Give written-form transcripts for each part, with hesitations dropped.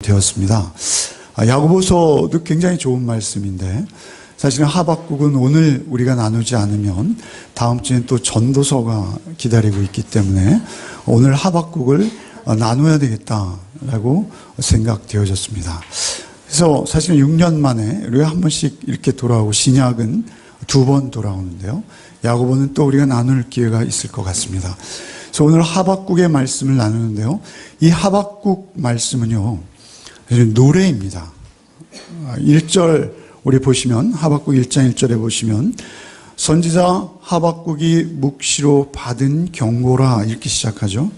되었습니다. 야고보서도 굉장히 좋은 말씀인데 사실은 하박국은 오늘 우리가 나누지 않으면 다음 주엔 또 전도서가 기다리고 있기 때문에 오늘 하박국을 나눠야 되겠다라고 생각되어졌습니다. 그래서 사실은 6년 만에 우리가 한 번씩 이렇게 돌아오고 신약은 2번 돌아오는데요. 야고보는 또 우리가 나눌 기회가 있을 것 같습니다. 그래서 오늘 하박국의 말씀을 나누는데요. 이 하박국 말씀은요, 노래입니다. 1절 우리 보시면 하박국 1장 1절에 보시면 선지자 하박국이 묵시로 받은 경고라 이렇게 시작하죠.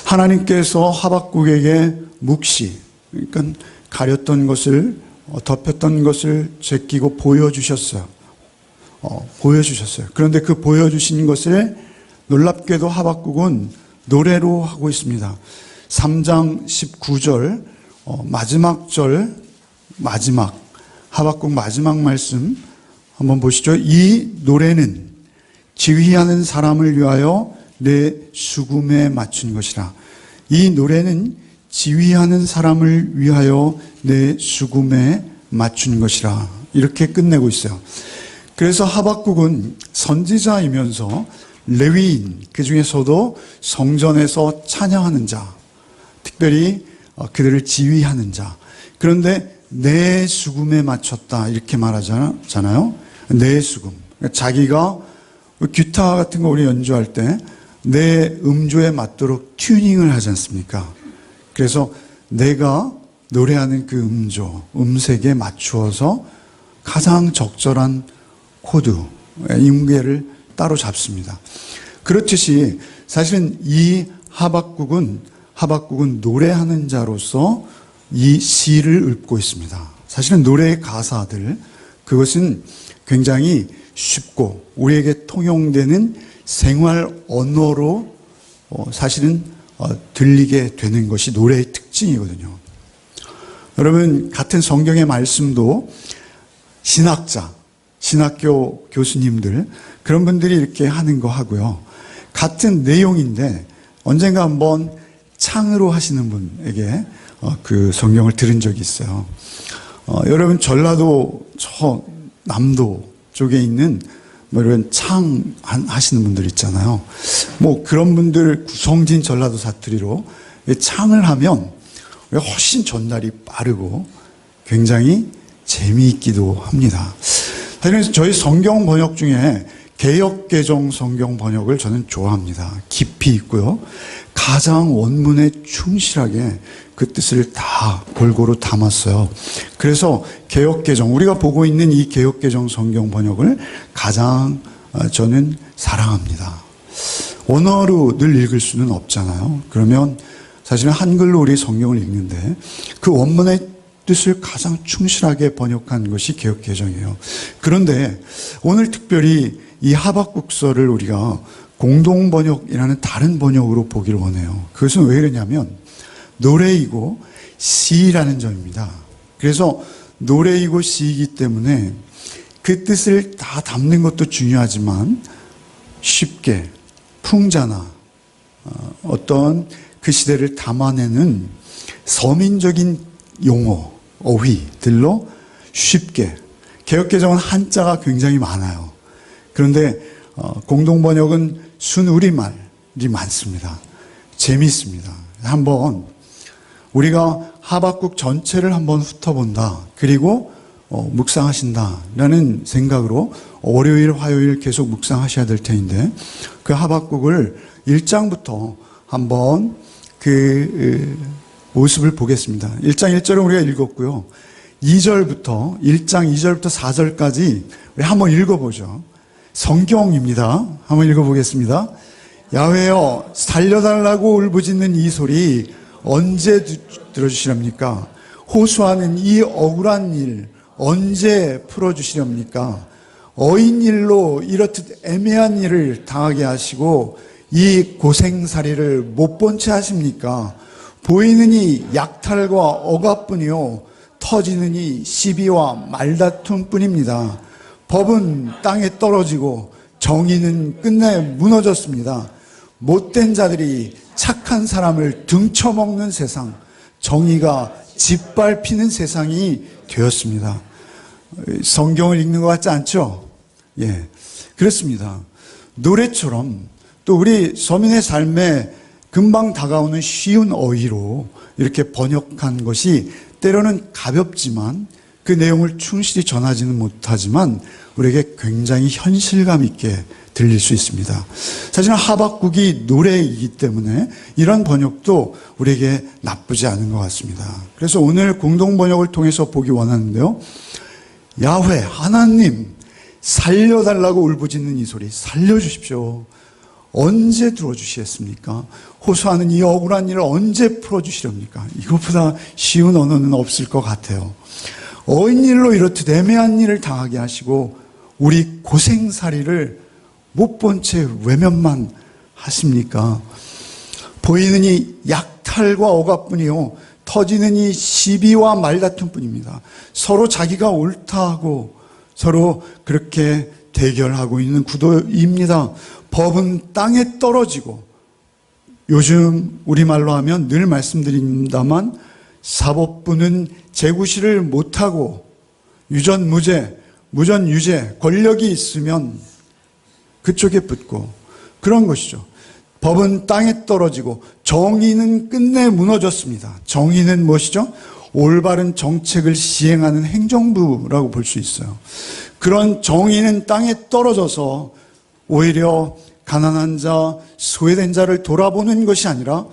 하나님께서 하박국에게 묵시, 그러니까 가렸던 것을 덮였던 것을 제끼고 보여주셨어요. 그런데 그 보여주신 것을 놀랍게도 하박국은 노래로 하고 있습니다. 3장 19절 마지막 하박국 마지막 말씀 한번 보시죠. 이 노래는 지휘하는 사람을 위하여 내 수금에 맞춘 것이라. 이 노래는 지휘하는 사람을 위하여 내 수금에 맞춘 것이라. 이렇게 끝내고 있어요. 그래서 하박국은 선지자이면서 레위인, 그 중에서도 성전에서 찬양하는 자, 특별히 그들을 지휘하는 자. 그런데 내 수금에 맞췄다 이렇게 말하잖아요. 내 수금. 자기가 기타 같은 거 우리 연주할 때 내 음조에 맞도록 튜닝을 하지 않습니까? 그래서 내가 노래하는 그 음조, 음색에 맞추어서 가장 적절한 코드, 음계를 따로 잡습니다. 그렇듯이 사실은 이 하박국은 노래하는 자로서 이 시를 읊고 있습니다. 사실은 노래의 가사들, 그것은 굉장히 쉽고 우리에게 통용되는 생활 언어로 사실은 들리게 되는 것이 노래의 특징이거든요. 여러분, 같은 성경의 말씀도 신학교 교수님들, 그런 분들이 이렇게 하는 거 하고요. 같은 내용인데 언젠가 한번 창으로 하시는 분에게 그 성경을 들은 적이 있어요. 여러분, 전라도 남도 쪽에 있는 이런 창 하시는 분들 있잖아요. 그런 분들 구성진 전라도 사투리로 창을 하면 훨씬 전달이 빠르고 굉장히 재미있기도 합니다. 사실 저희 성경 번역 중에 개역개정 성경 번역을 저는 좋아합니다. 깊이 있고요. 가장 원문에 충실하게 그 뜻을 다 골고루 담았어요. 그래서 개역개정, 우리가 보고 있는 이 개역개정 성경 번역을 가장 저는 사랑합니다. 원어로 늘 읽을 수는 없잖아요. 그러면 사실은 한글로 우리 성경을 읽는데 그 원문의 뜻을 가장 충실하게 번역한 것이 개역개정이에요. 그런데 오늘 특별히 이 하박국서를 우리가 공동번역이라는 다른 번역으로 보기를 원해요. 그것은 왜 그러냐면 노래이고 시라는 점입니다. 그래서 노래이고 시이기 때문에 그 뜻을 다 담는 것도 중요하지만 쉽게 풍자나 어떤 그 시대를 담아내는 서민적인 용어, 어휘들로 쉽게, 개역개정은 한자가 굉장히 많아요. 그런데 공동번역은 순우리말이 많습니다. 재미있습니다. 한번 우리가 하박국 전체를 한번 훑어본다. 그리고 묵상하신다라는 생각으로 월요일, 화요일 계속 묵상하셔야 될 텐데 그 하박국을 1장부터 한번 그 모습을 보겠습니다. 1장 1절은 우리가 읽었고요. 1장 2절부터 4절까지 우리 한번 읽어보죠. 성경입니다. 한번 읽어보겠습니다. 야훼여, 살려달라고 울부짖는 이 소리 언제 들어주시렵니까? 호소하는 이 억울한 일 언제 풀어주시렵니까? 어인 일로 이렇듯 애매한 일을 당하게 하시고 이 고생살이를 못 본 채 하십니까? 보이는 이 약탈과 억압뿐이요 터지는 이 시비와 말다툼뿐입니다. 법은 땅에 떨어지고 정의는 끝내 무너졌습니다. 못된 자들이 착한 사람을 등쳐먹는 세상, 정의가 짓밟히는 세상이 되었습니다. 성경을 읽는 것 같지 않죠? 예, 그렇습니다. 노래처럼 또 우리 서민의 삶에 금방 다가오는 쉬운 어휘로 이렇게 번역한 것이 때로는 가볍지만 그 내용을 충실히 전하지는 못하지만 우리에게 굉장히 현실감 있게 들릴 수 있습니다. 사실은 하박국이 노래이기 때문에 이런 번역도 우리에게 나쁘지 않은 것 같습니다. 그래서 오늘 공동 번역을 통해서 보기 원하는데요. 야훼 하나님 살려달라고 울부짖는 이 소리, 살려주십시오. 언제 들어주시겠습니까? 호소하는 이 억울한 일을 언제 풀어주시렵니까? 이것보다 쉬운 언어는 없을 것 같아요. 어인일로 이렇듯 애매한 일을 당하게 하시고 우리 고생살이를 못 본 채 외면만 하십니까? 보이는 이 약탈과 억압뿐이요, 터지는 이 시비와 말다툼뿐입니다. 서로 자기가 옳다 하고 서로 그렇게 대결하고 있는 구도입니다. 법은 땅에 떨어지고, 요즘 우리말로 하면 늘 말씀드립니다만 사법부는 재구시를 못하고 유전무죄, 무전유죄, 권력이 있으면 그쪽에 붙고 그런 것이죠. 법은 땅에 떨어지고 정의는 끝내 무너졌습니다. 정의는 무엇이죠? 올바른 정책을 시행하는 행정부라고 볼 수 있어요. 그런 정의는 땅에 떨어져서 오히려 가난한 자, 소외된 자를 돌아보는 것이 아니라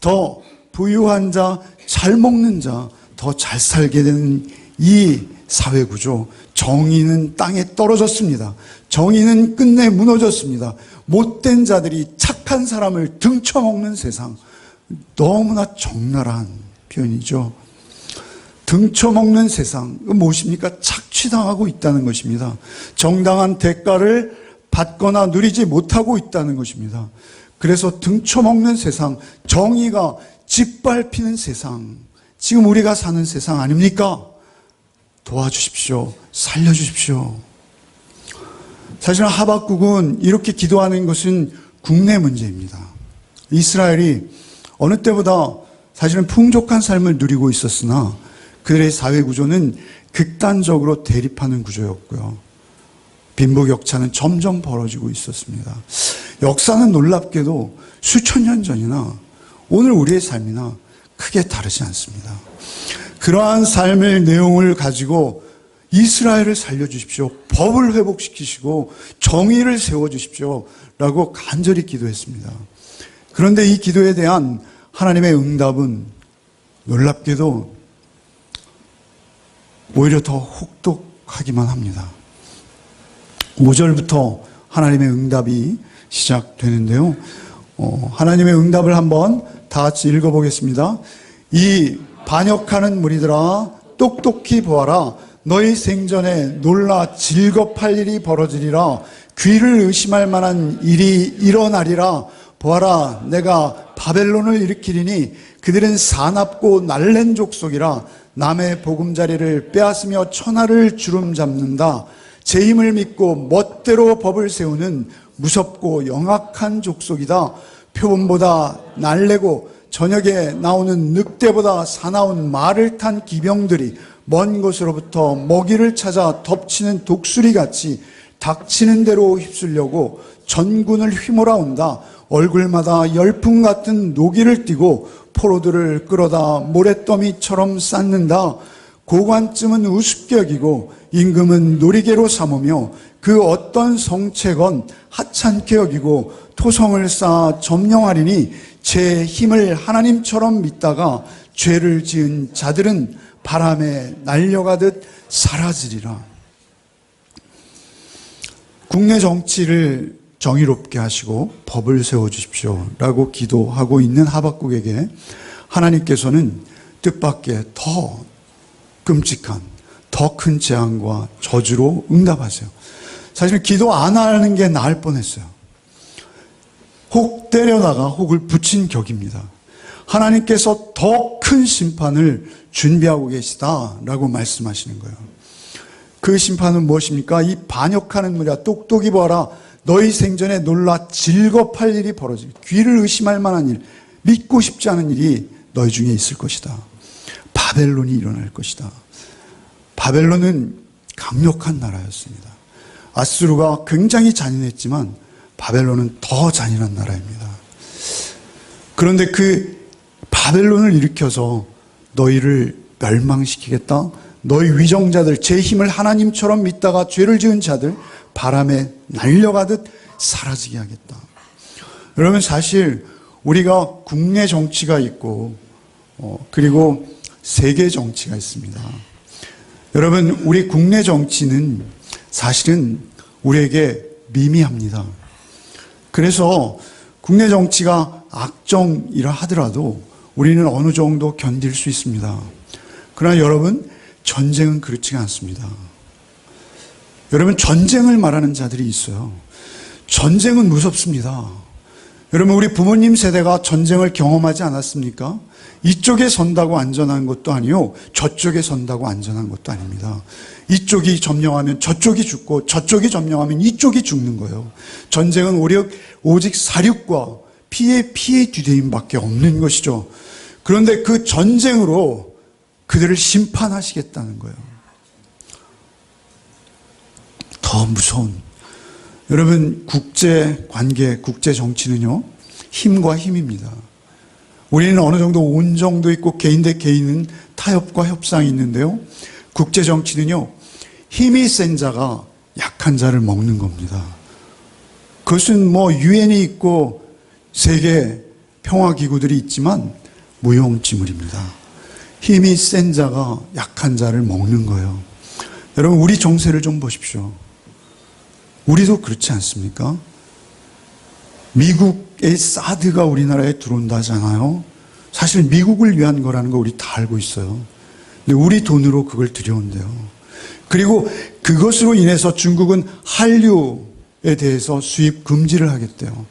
더 부유한 자, 잘 먹는 자, 더 잘 살게 되는 이 사회구조, 정의는 땅에 떨어졌습니다. 정의는 끝내 무너졌습니다. 못된 자들이 착한 사람을 등쳐먹는 세상, 너무나 적나라한 표현이죠. 등쳐먹는 세상, 무엇입니까? 착취당하고 있다는 것입니다. 정당한 대가를 받거나 누리지 못하고 있다는 것입니다. 그래서 등쳐먹는 세상, 정의가 짓밟히는 세상, 지금 우리가 사는 세상 아닙니까? 도와주십시오. 살려주십시오. 사실 하박국은 이렇게 기도하는 것은 국내 문제입니다. 이스라엘이 어느 때보다 사실은 풍족한 삶을 누리고 있었으나 그들의 사회 구조는 극단적으로 대립하는 구조였고요. 빈부격차는 점점 벌어지고 있었습니다. 역사는 놀랍게도 수천 년 전이나 오늘 우리의 삶이나 크게 다르지 않습니다. 그러한 삶의 내용을 가지고 이스라엘을 살려주십시오. 법을 회복시키시고 정의를 세워주십시오. 라고 간절히 기도했습니다. 그런데 이 기도에 대한 하나님의 응답은 놀랍게도 오히려 더 혹독하기만 합니다. 5절부터 하나님의 응답이 시작되는데요. 하나님의 응답을 한번 다 같이 읽어보겠습니다. 이 반역하는 무리들아 똑똑히 보아라. 너희 생전에 놀라 질겁할 일이 벌어지리라. 귀를 의심할 만한 일이 일어나리라. 보아라, 내가 바벨론을 일으키리니 그들은 사납고 날랜 족속이라. 남의 보금자리를 빼앗으며 천하를 주름잡는다. 제 힘을 믿고 멋대로 법을 세우는 무섭고 영악한 족속이다. 표범보다 날래고 저녁에 나오는 늑대보다 사나운 말을 탄 기병들이 먼 곳으로부터 먹이를 찾아 덮치는 독수리같이 닥치는 대로 휩쓸려고 전군을 휘몰아온다. 얼굴마다 열풍 같은 노기를 띠고 포로들을 끌어다 모래더미처럼 쌓는다. 고관쯤은 우습게 여기고 임금은 놀이개로 삼으며 그 어떤 성체건 하찮게 여기고 토성을 쌓아 점령하리니 제 힘을 하나님처럼 믿다가 죄를 지은 자들은 바람에 날려가듯 사라지리라. 국내 정치를 정의롭게 하시고 법을 세워주십시오 라고 기도하고 있는 하박국에게 하나님께서는 뜻밖의 더 끔찍한 더 큰 재앙과 저주로 응답하세요. 사실 기도 안 하는 게 나을 뻔했어요. 혹 때려다가 혹을 붙인 격입니다. 하나님께서 더 큰 심판을 준비하고 계시다라고 말씀하시는 거예요. 그 심판은 무엇입니까? 이 반역하는 무리야 똑똑히 보아라. 너희 생전에 놀라 질겁할 일이 벌어질, 귀를 의심할 만한 일, 믿고 싶지 않은 일이 너희 중에 있을 것이다. 바벨론이 일어날 것이다. 바벨론은 강력한 나라였습니다. 아수르가 굉장히 잔인했지만 바벨론은 더 잔인한 나라입니다. 그런데 그 바벨론을 일으켜서 너희를 멸망시키겠다. 너희 위정자들, 제 힘을 하나님처럼 믿다가 죄를 지은 자들 바람에 날려가듯 사라지게 하겠다. 여러분, 사실 우리가 국내 정치가 있고 그리고 세계 정치가 있습니다. 여러분, 우리 국내 정치는 사실은 우리에게 미미합니다. 그래서 국내 정치가 악정이라 하더라도 우리는 어느 정도 견딜 수 있습니다. 그러나 여러분, 전쟁은 그렇지가 않습니다. 여러분, 전쟁을 말하는 자들이 있어요. 전쟁은 무섭습니다. 여러분, 우리 부모님 세대가 전쟁을 경험하지 않았습니까? 이쪽에 선다고 안전한 것도 아니요, 저쪽에 선다고 안전한 것도 아닙니다. 이쪽이 점령하면 저쪽이 죽고 저쪽이 점령하면 이쪽이 죽는 거예요. 전쟁은 오직 사륙과 피해 뒤대임밖에 없는 것이죠. 그런데 그 전쟁으로 그들을 심판하시겠다는 거예요. 더 무서운, 여러분, 국제 관계, 국제 정치는요, 힘과 힘입니다. 우리는 어느 정도 온정도 있고 개인 대 개인은 타협과 협상이 있는데요, 국제 정치는요, 힘이 센 자가 약한 자를 먹는 겁니다. 그것은 유엔이 있고 세계 평화기구들이 있지만 무용지물입니다. 힘이 센 자가 약한 자를 먹는 거예요. 여러분, 우리 정세를 좀 보십시오. 우리도 그렇지 않습니까? 미국의 사드가 우리나라에 들어온다잖아요. 사실 미국을 위한 거라는 거 우리 다 알고 있어요. 근데 우리 돈으로 그걸 들여온대요. 그리고 그것으로 인해서 중국은 한류에 대해서 수입 금지를 하겠대요.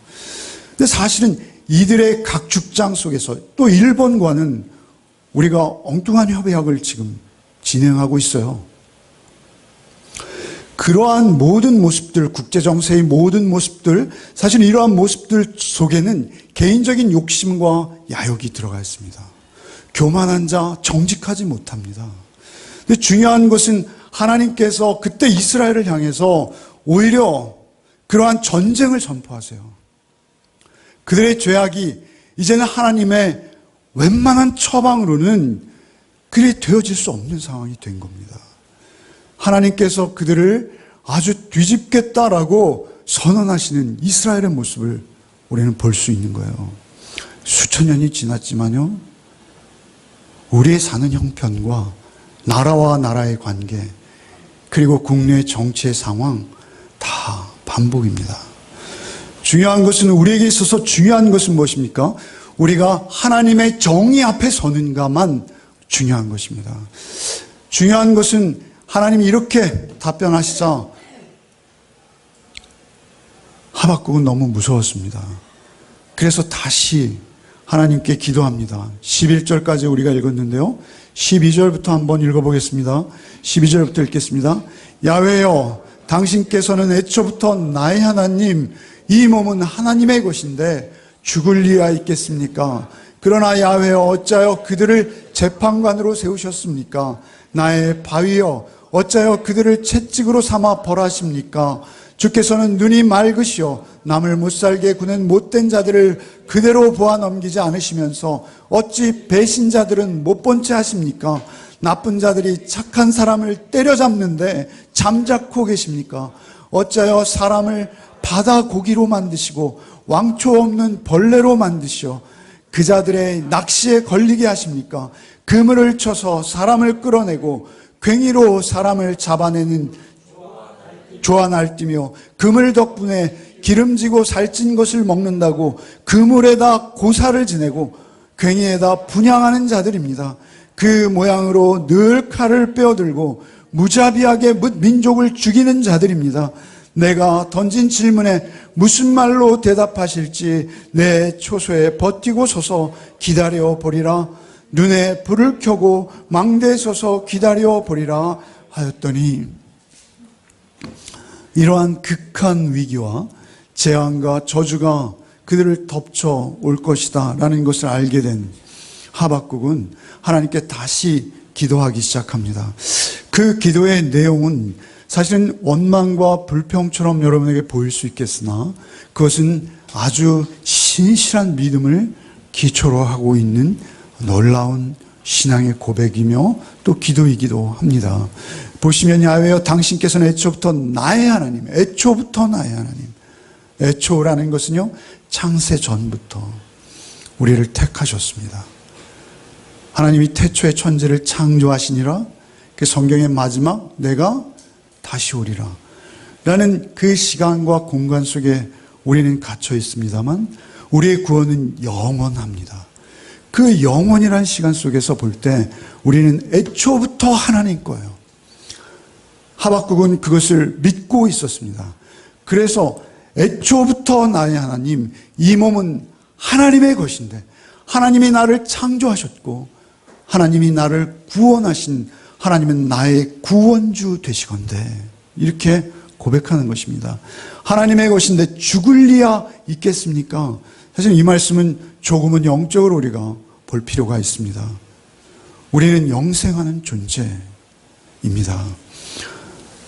근데 사실은 이들의 각축장 속에서 또 일본과는 우리가 엉뚱한 협약을 지금 진행하고 있어요. 그러한 모든 모습들, 국제정세의 모든 모습들, 사실 이러한 모습들 속에는 개인적인 욕심과 야욕이 들어가 있습니다. 교만한 자, 정직하지 못합니다. 근데 중요한 것은 하나님께서 그때 이스라엘을 향해서 오히려 그러한 전쟁을 선포하세요. 그들의 죄악이 이제는 하나님의 웬만한 처방으로는 그리 되어질 수 없는 상황이 된 겁니다. 하나님께서 그들을 아주 뒤집겠다라고 선언하시는 이스라엘의 모습을 우리는 볼 수 있는 거예요. 수천 년이 지났지만요, 우리의 사는 형편과 나라와 나라의 관계, 그리고 국내 정치의 상황 다 반복입니다. 중요한 것은, 우리에게 있어서 중요한 것은 무엇입니까? 우리가 하나님의 정의 앞에 서는가만 중요한 것입니다. 중요한 것은 하나님이 이렇게 답변하시자 하박국은 너무 무서웠습니다. 그래서 다시 하나님께 기도합니다. 11절까지 우리가 읽었는데요, 12절부터 한번 읽어보겠습니다. 12절부터 읽겠습니다. 야훼여, 당신께서는 애초부터 나의 하나님, 이 몸은 하나님의 것인데 죽을 리가 있겠습니까? 그러나 야훼여, 어찌하여 그들을 재판관으로 세우셨습니까? 나의 바위여, 어찌하여 그들을 채찍으로 삼아 벌하십니까? 주께서는 눈이 맑으시오 남을 못살게 구는 못된 자들을 그대로 보아 넘기지 않으시면서 어찌 배신자들은 못 본 채 하십니까? 나쁜 자들이 착한 사람을 때려잡는데 잠자코 계십니까? 어찌하여 사람을 바다 고기로 만드시고 왕초 없는 벌레로 만드시오 그 자들의 낚시에 걸리게 하십니까? 그물을 쳐서 사람을 끌어내고 괭이로 사람을 잡아내는 조와 날뛰며 그물 덕분에 기름지고 살찐 것을 먹는다고 그물에다 고사를 지내고 괭이에다 분향하는 자들입니다. 그 모양으로 늘 칼을 빼어들고 무자비하게 민족을 죽이는 자들입니다. 내가 던진 질문에 무슨 말로 대답하실지 내 초소에 버티고 서서 기다려 보리라. 눈에 불을 켜고 망대에 서서 기다려 보리라 하였더니, 이러한 극한 위기와 재앙과 저주가 그들을 덮쳐 올 것이다 라는 것을 알게 된 하박국은 하나님께 다시 기도하기 시작합니다. 그 기도의 내용은 사실은 원망과 불평처럼 여러분에게 보일 수 있겠으나 그것은 아주 신실한 믿음을 기초로 하고 있는 놀라운 신앙의 고백이며 또 기도이기도 합니다. 보시면 야훼여 당신께서는 애초부터 나의 하나님, 애초부터 나의 하나님. 애초라는 것은요, 창세 전부터 우리를 택하셨습니다. 하나님이 태초에 천지를 창조하시니라. 그 성경의 마지막 내가 다시 오리라 라는 그 시간과 공간 속에 우리는 갇혀 있습니다만 우리의 구원은 영원합니다. 그 영원이라는 시간 속에서 볼 때 우리는 애초부터 하나님 거예요. 하박국은 그것을 믿고 있었습니다. 그래서 애초부터 나의 하나님, 이 몸은 하나님의 것인데 하나님이 나를 창조하셨고 하나님이 나를 구원하신 하나님은 나의 구원주 되시건대 이렇게 고백하는 것입니다. 하나님의 것인데 죽을 리야 있겠습니까? 사실 이 말씀은 조금은 영적으로 우리가 볼 필요가 있습니다. 우리는 영생하는 존재입니다.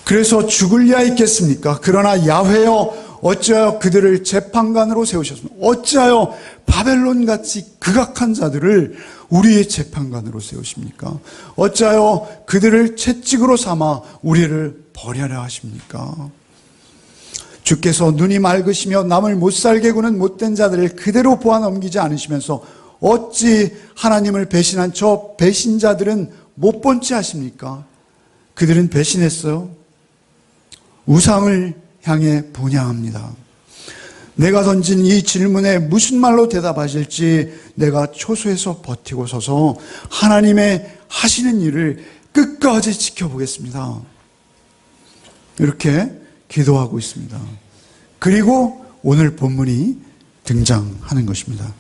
그래서 죽을 리야 있겠습니까? 그러나 야훼여 어찌하여 그들을 재판관으로 세우셨습니까? 어찌하여 바벨론같이 극악한 자들을 우리의 재판관으로 세우십니까? 어찌하여 그들을 채찍으로 삼아 우리를 버려야 하십니까? 주께서 눈이 맑으시며 남을 못살게 구는 못된 자들을 그대로 보아 넘기지 않으시면서 어찌 하나님을 배신한 저 배신자들은 못 본 채 하십니까? 그들은 배신했어요. 우상을 향해 분향합니다. 내가 던진 이 질문에 무슨 말로 대답하실지 내가 초소해서 버티고 서서 하나님의 하시는 일을 끝까지 지켜보겠습니다. 이렇게 기도하고 있습니다. 그리고 오늘 본문이 등장하는 것입니다.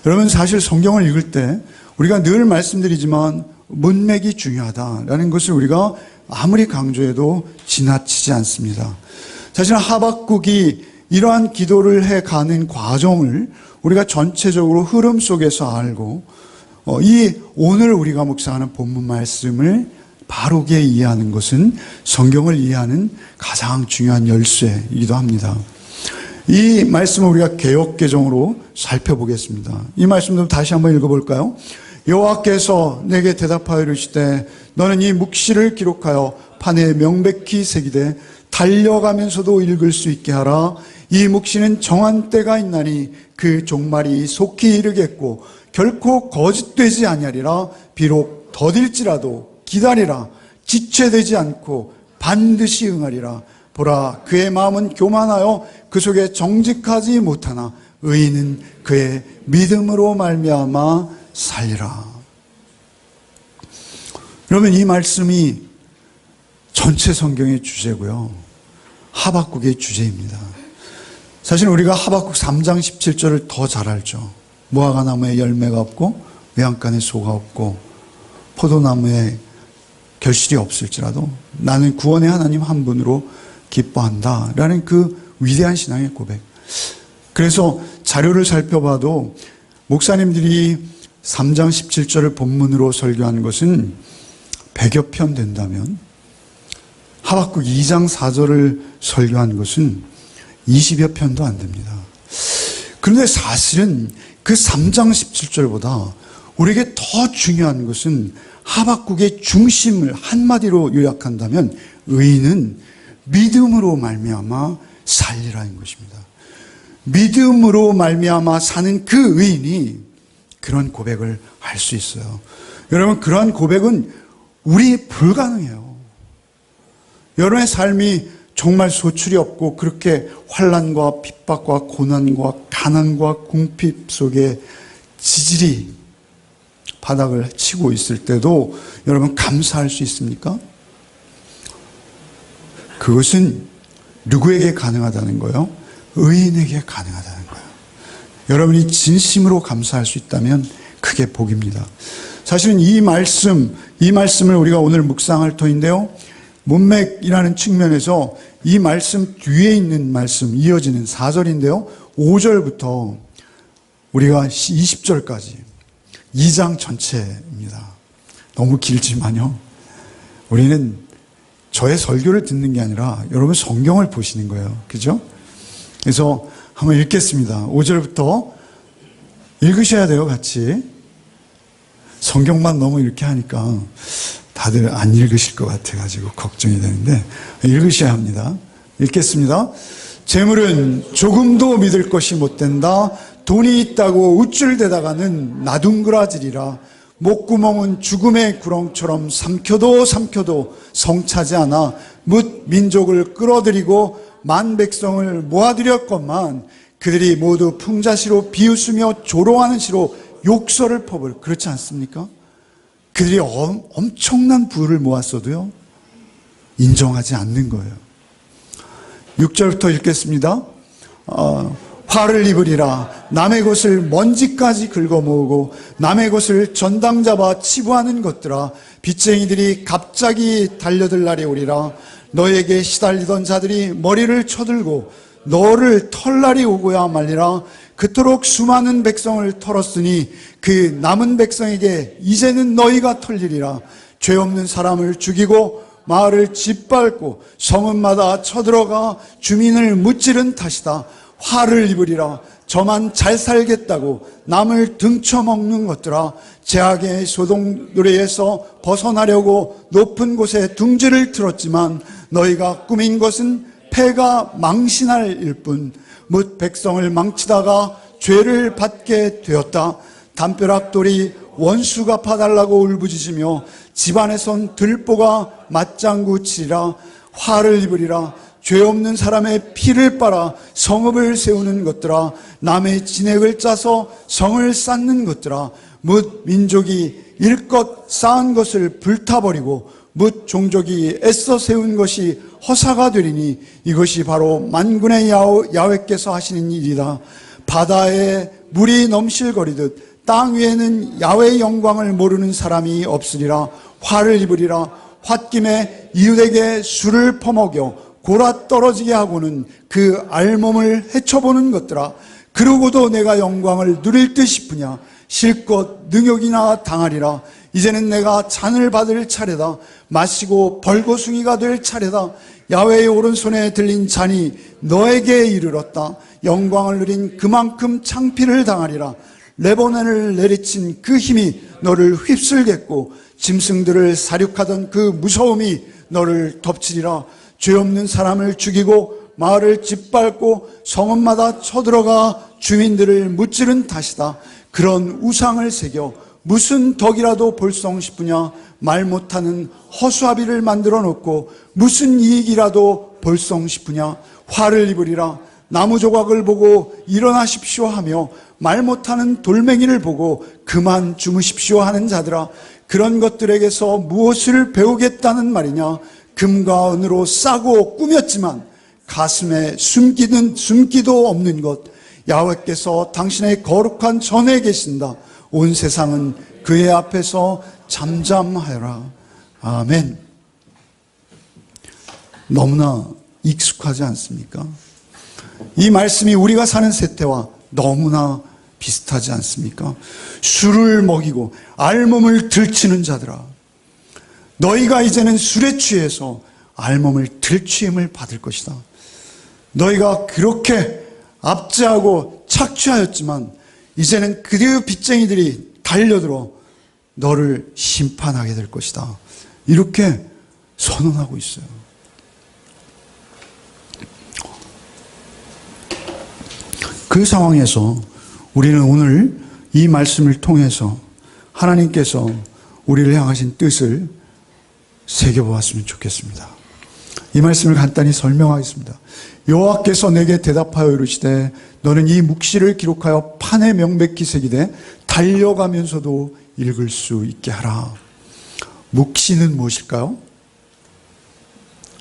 여러분, 사실 성경을 읽을 때 우리가 늘 말씀드리지만 문맥이 중요하다라는 것을 우리가 아무리 강조해도 지나치지 않습니다. 사실 하박국이 이러한 기도를 해가는 과정을 우리가 전체적으로 흐름 속에서 알고 이 오늘 우리가 묵상하는 본문 말씀을 바르게 이해하는 것은 성경을 이해하는 가장 중요한 열쇠이기도 합니다. 이 말씀을 우리가 개역개정으로 살펴보겠습니다. 이 말씀도 다시 한번 읽어볼까요? 여호와께서 내게 대답하여 이르시되 너는 이 묵시를 기록하여 판에 명백히 새기되 달려가면서도 읽을 수 있게 하라. 이 묵시는 정한 때가 있나니 그 종말이 속히 이르겠고 결코 거짓되지 아니하리라. 비록 더딜지라도 기다리라. 지체되지 않고 반드시 응하리라. 보라, 그의 마음은 교만하여 그 속에 정직하지 못하나 의인은 그의 믿음으로 말미암아 살리라. 여러분, 이 말씀이 전체 성경의 주제고요, 하박국의 주제입니다. 사실 우리가 하박국 3장 17절을 더 잘 알죠. 무화과나무에 열매가 없고 외양간에 소가 없고 포도나무에 결실이 없을지라도 나는 구원의 하나님 한 분으로 기뻐한다 라는 그 위대한 신앙의 고백. 그래서 자료를 살펴봐도 목사님들이 3장 17절을 본문으로 설교한 것은 100여 편 된다면 하박국 2장 4절을 설교한 것은 20여 편도 안 됩니다. 그런데 사실은 그 3장 17절보다 우리에게 더 중요한 것은 하박국의 중심을 한마디로 요약한다면 의인은 믿음으로 말미암아 살리라는 것입니다. 믿음으로 말미암아 사는 그 의인이 그런 고백을 할 수 있어요. 여러분, 그러한 고백은 우리 불가능해요. 여러분의 삶이 정말 소출이 없고 그렇게 환난과 핍박과 고난과 가난과 궁핍 속에 지질이 바닥을 치고 있을 때도 여러분 감사할 수 있습니까? 그것은 누구에게 가능하다는 거예요? 의인에게 가능하다는 거예요. 여러분이 진심으로 감사할 수 있다면 그게 복입니다. 사실은 이 말씀을 우리가 오늘 묵상할 터인데요, 문맥이라는 측면에서 이 말씀 뒤에 있는 말씀, 이어지는 4절인데요, 5절부터 우리가 20절까지 2장 전체입니다. 너무 길지만요. 우리는 저의 설교를 듣는 게 아니라 여러분 성경을 보시는 거예요. 그죠? 그래서 한번 읽겠습니다. 5절부터 읽으셔야 돼요, 같이. 성경만 너무 이렇게 하니까 다들 안 읽으실 것 같아가지고 걱정이 되는데 읽으셔야 합니다. 읽겠습니다. 재물은 조금도 믿을 것이 못된다. 돈이 있다고 우쭐대다가는 나둥그라지리라. 목구멍은 죽음의 구렁처럼 삼켜도 성차지 않아 뭇 민족을 끌어들이고 만 백성을 모아들였건만 그들이 모두 풍자시로 비웃으며 조롱하는 시로 욕설을 퍼부을. 그렇지 않습니까? 그들이 엄청난 부를 모았어도요 인정하지 않는 거예요. 6절부터 읽겠습니다. 화를 입으리라. 남의 것을 먼지까지 긁어모으고 남의 것을 전당 잡아 치부하는 것들아. 빚쟁이들이 갑자기 달려들 날이 오리라. 너에게 시달리던 자들이 머리를 쳐들고 너를 털 날이 오고야 말리라. 그토록 수많은 백성을 털었으니 그 남은 백성에게 이제는 너희가 털리리라. 죄 없는 사람을 죽이고 마을을 짓밟고 성읍마다 쳐들어가 주민을 무찌른 탓이다. 화를 입으리라. 저만 잘 살겠다고 남을 등쳐먹는 것들아. 제약의 소동노래에서 벗어나려고 높은 곳에 둥지를 틀었지만 너희가 꾸민 것은 패가 망신할 일뿐. 뭇 백성을 망치다가 죄를 받게 되었다. 담벼락돌이 원수 갚아달라고 울부짖으며 집안에선 들보가 맞장구 치리라. 화를 입으리라. 죄 없는 사람의 피를 빨아 성읍을 세우는 것들아. 남의 진액을 짜서 성을 쌓는 것들아. 뭇 민족이 일껏 쌓은 것을 불타버리고 뭇 종족이 애써 세운 것이 허사가 되리니 이것이 바로 만군의 야훼께서 하시는 일이다. 바다에 물이 넘실거리듯 땅 위에는 야훼의 영광을 모르는 사람이 없으리라. 화를 입으리라. 홧김에 이웃에게 술을 퍼먹여 골아 떨어지게 하고는 그 알몸을 헤쳐보는 것들아. 그러고도 내가 영광을 누릴 듯 싶으냐. 실컷 능욕이나 당하리라. 이제는 내가 잔을 받을 차례다. 마시고 벌거숭이가 될 차례다. 야훼의 오른손에 들린 잔이 너에게 이르렀다. 영광을 누린 그만큼 창피를 당하리라. 레바논을 내리친 그 힘이 너를 휩쓸겠고 짐승들을 사륙하던 그 무서움이 너를 덮치리라. 죄 없는 사람을 죽이고 마을을 짓밟고 성읍마다 쳐들어가 주민들을 무찌른 탓이다. 그런 우상을 새겨 무슨 덕이라도 볼성 싶으냐. 말 못하는 허수아비를 만들어 놓고 무슨 이익이라도 볼성 싶으냐. 화를 입으리라. 나무 조각을 보고 일어나십시오 하며 말 못하는 돌멩이를 보고 그만 주무십시오 하는 자들아. 그런 것들에게서 무엇을 배우겠다는 말이냐. 금과 은으로 싸고 꾸몄지만 가슴에 숨기도 없는 것. 야훼께서 당신의 거룩한 전에 계신다. 온 세상은 그의 앞에서 잠잠하여라. 아멘. 너무나 익숙하지 않습니까? 이 말씀이 우리가 사는 세태와 너무나 비슷하지 않습니까? 술을 먹이고 알몸을 들치는 자들아. 너희가 이제는 술에 취해서 알몸을 들취임을 받을 것이다. 너희가 그렇게 압제하고 착취하였지만 이제는 그들의 빚쟁이들이 달려들어 너를 심판하게 될 것이다. 이렇게 선언하고 있어요. 그 상황에서 우리는 오늘 이 말씀을 통해서 하나님께서 우리를 향하신 뜻을 새겨보았으면 좋겠습니다. 이 말씀을 간단히 설명하겠습니다. 여호와께서 내게 대답하여 이르시되 너는 이 묵시를 기록하여 판에 명백히 새기되 달려가면서도 읽을 수 있게 하라. 묵시는 무엇일까요?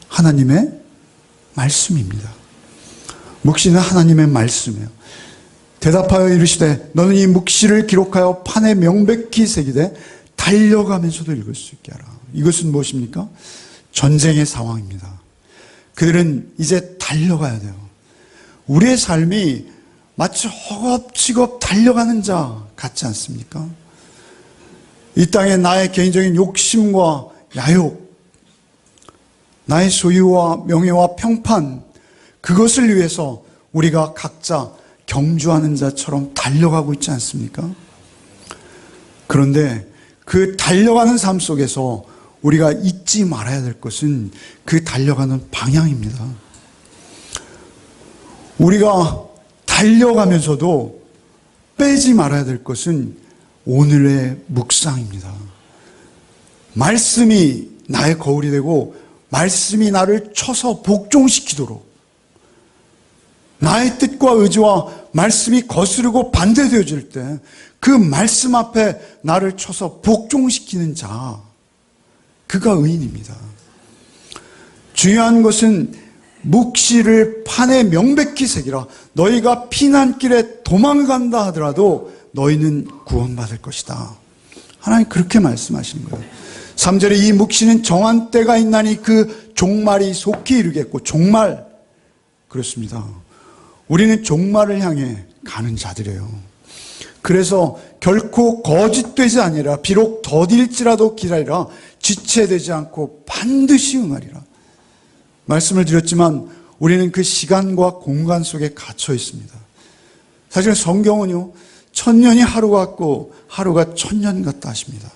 하나님의 말씀입니다. 묵시는 하나님의 말씀이에요. 대답하여 이르시되 너는 이 묵시를 기록하여 판에 명백히 새기되 달려가면서도 읽을 수 있게 하라. 이것은 무엇입니까? 전쟁의 상황입니다. 그들은 이제 달려가야 돼요. 우리의 삶이 마치 허겁지겁 달려가는 자 같지 않습니까? 이 땅에 나의 개인적인 욕심과 야욕, 나의 소유와 명예와 평판, 그것을 위해서 우리가 각자 경주하는 자처럼 달려가고 있지 않습니까? 그런데 그 달려가는 삶 속에서 우리가 잊지 말아야 될 것은 그 달려가는 방향입니다. 우리가 달려가면서도 빼지 말아야 될 것은 오늘의 묵상입니다. 말씀이 나의 거울이 되고 말씀이 나를 쳐서 복종시키도록, 나의 뜻과 의지와 말씀이 거스르고 반대되어질 때 그 말씀 앞에 나를 쳐서 복종시키는 자, 그가 의인입니다. 중요한 것은 묵시를 판에 명백히 새기라. 너희가 피난길에 도망간다 하더라도 너희는 구원받을 것이다. 하나님 그렇게 말씀하시는 거예요. 3절에 이 묵시는 정한 때가 있나니 그 종말이 속히 이르겠고, 종말, 그렇습니다. 우리는 종말을 향해 가는 자들이에요. 그래서 결코 거짓되지 아니라 비록 더딜지라도 기다리라. 지체되지 않고 반드시 응하리라. 말씀을 드렸지만 우리는 그 시간과 공간 속에 갇혀 있습니다. 사실 성경은요, 천년이 하루 같고 하루가 천년 같다 하십니다.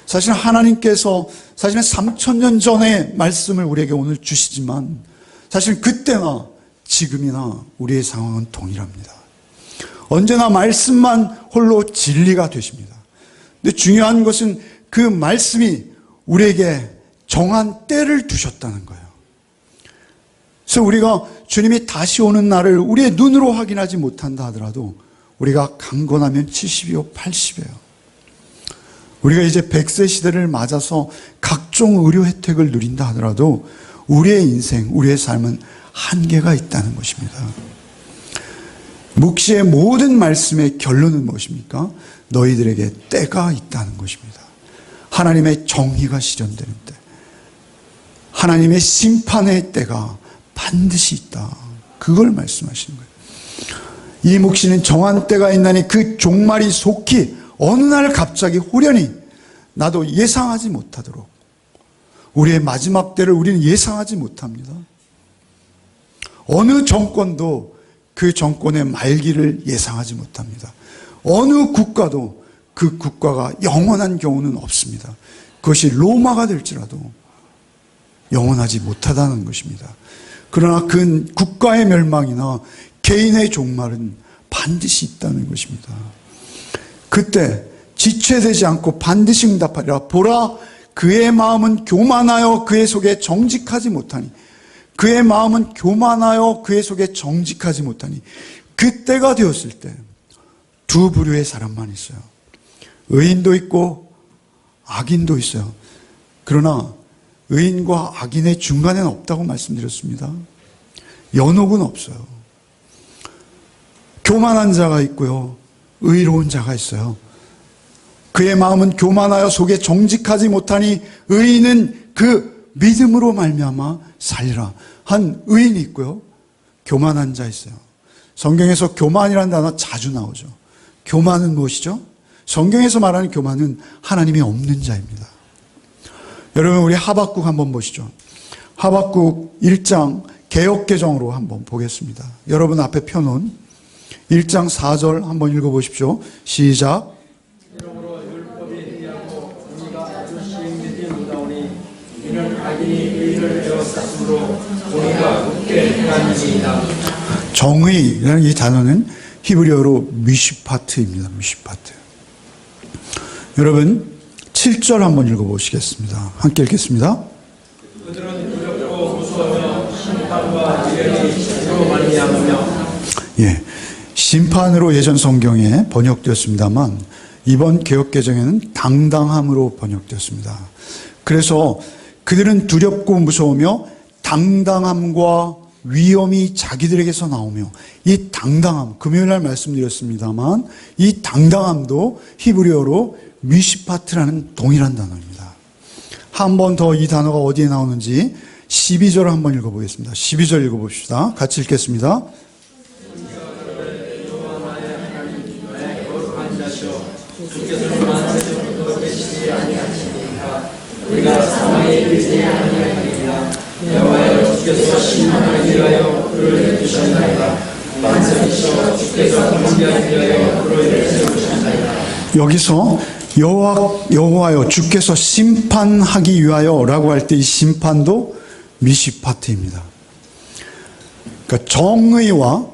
사실 하나님께서 사실은 3000년 전의 말씀을 우리에게 오늘 주시지만 사실 그때나 지금이나 우리의 상황은 동일합니다. 언제나 말씀만 홀로 진리가 되십니다. 근데 중요한 것은 그 말씀이 우리에게 정한 때를 두셨다는 거예요. 그래서 우리가 주님이 다시 오는 날을 우리의 눈으로 확인하지 못한다 하더라도 우리가 강건하면 70이요 80이에요. 우리가 이제 100세 시대를 맞아서 각종 의료 혜택을 누린다 하더라도 우리의 인생, 우리의 삶은 한계가 있다는 것입니다. 묵시의 모든 말씀의 결론은 무엇입니까? 너희들에게 때가 있다는 것입니다. 하나님의 정의가 실현되는 때, 하나님의 심판의 때가 반드시 있다. 그걸 말씀하시는 거예요. 이 묵시는 정한 때가 있나니 그 종말이 속히 어느 날 갑자기 후련히 나도 예상하지 못하도록, 우리의 마지막 때를 우리는 예상하지 못합니다. 어느 정권도 그 정권의 말기를 예상하지 못합니다. 어느 국가도 그 국가가 영원한 경우는 없습니다. 그것이 로마가 될지라도 영원하지 못하다는 것입니다. 그러나 그 국가의 멸망이나 개인의 종말은 반드시 있다는 것입니다. 그때 지체되지 않고 반드시 응답하리라. 보라, 그의 마음은 교만하여 그의 속에 정직하지 못하니, 그의 마음은 교만하여 그의 속에 정직하지 못하니, 그때가 되었을 때 두 부류의 사람만 있어요. 의인도 있고 악인도 있어요. 그러나 의인과 악인의 중간에는 없다고 말씀드렸습니다. 연옥은 없어요. 교만한 자가 있고요, 의로운 자가 있어요. 그의 마음은 교만하여 속에 정직하지 못하니 의인은 그 믿음으로 말미암아 살리라. 한 의인이 있고요, 교만한 자 있어요. 성경에서 교만이라는 단어 자주 나오죠. 교만은 무엇이죠? 성경에서 말하는 교만은 하나님이 없는 자입니다. 여러분, 우리 하박국 한번 보시죠. 하박국 1장 개역개정으로 한번 보겠습니다. 여러분 앞에 펴놓은 1장 4절 한번 읽어보십시오. 시작. 이러므로 율법이 의하고 우리가 아주 시행되지 못하오니 이는 악인이 의를 에워쌌으므로 우리가 굳게 행하니이다. 정의라는 이 단어는 히브리어로 미슈파트입니다. 미슈파트. 여러분 7절 한번 읽어보시겠습니다. 함께 읽겠습니다. 그들은 두렵고 무서워하며 심판과 미련이 스스로 말미암으며. 예, 심판으로 예전 성경에 번역되었습니다만 이번 개역개정에는 당당함으로 번역되었습니다. 그래서 그들은 두렵고 무서우며 당당함과 위엄이 자기들에게서 나오며, 이 당당함, 금요일날 말씀드렸습니다만 이 당당함도 히브리어로 미시파트라는 동일한 단어입니다. 한 번 더 이 단어가 어디에 나오는지 12절을 한번 읽어보겠습니다. 12절 읽어봅시다. 같이 읽겠습니다. 이르지 아니하시니까 우리가 사망에 이르지 아니하리라. 여호와여 주께서 심판하기 위하여 그를 내두셨나이다. 만성이시여 주께서 범죄하기 위하여 그를 내세우셨나이다. 여기서 여호와여 주께서 심판하기 위하여라고 할 때 이 심판도 미시파트입니다. 그러니까 정의와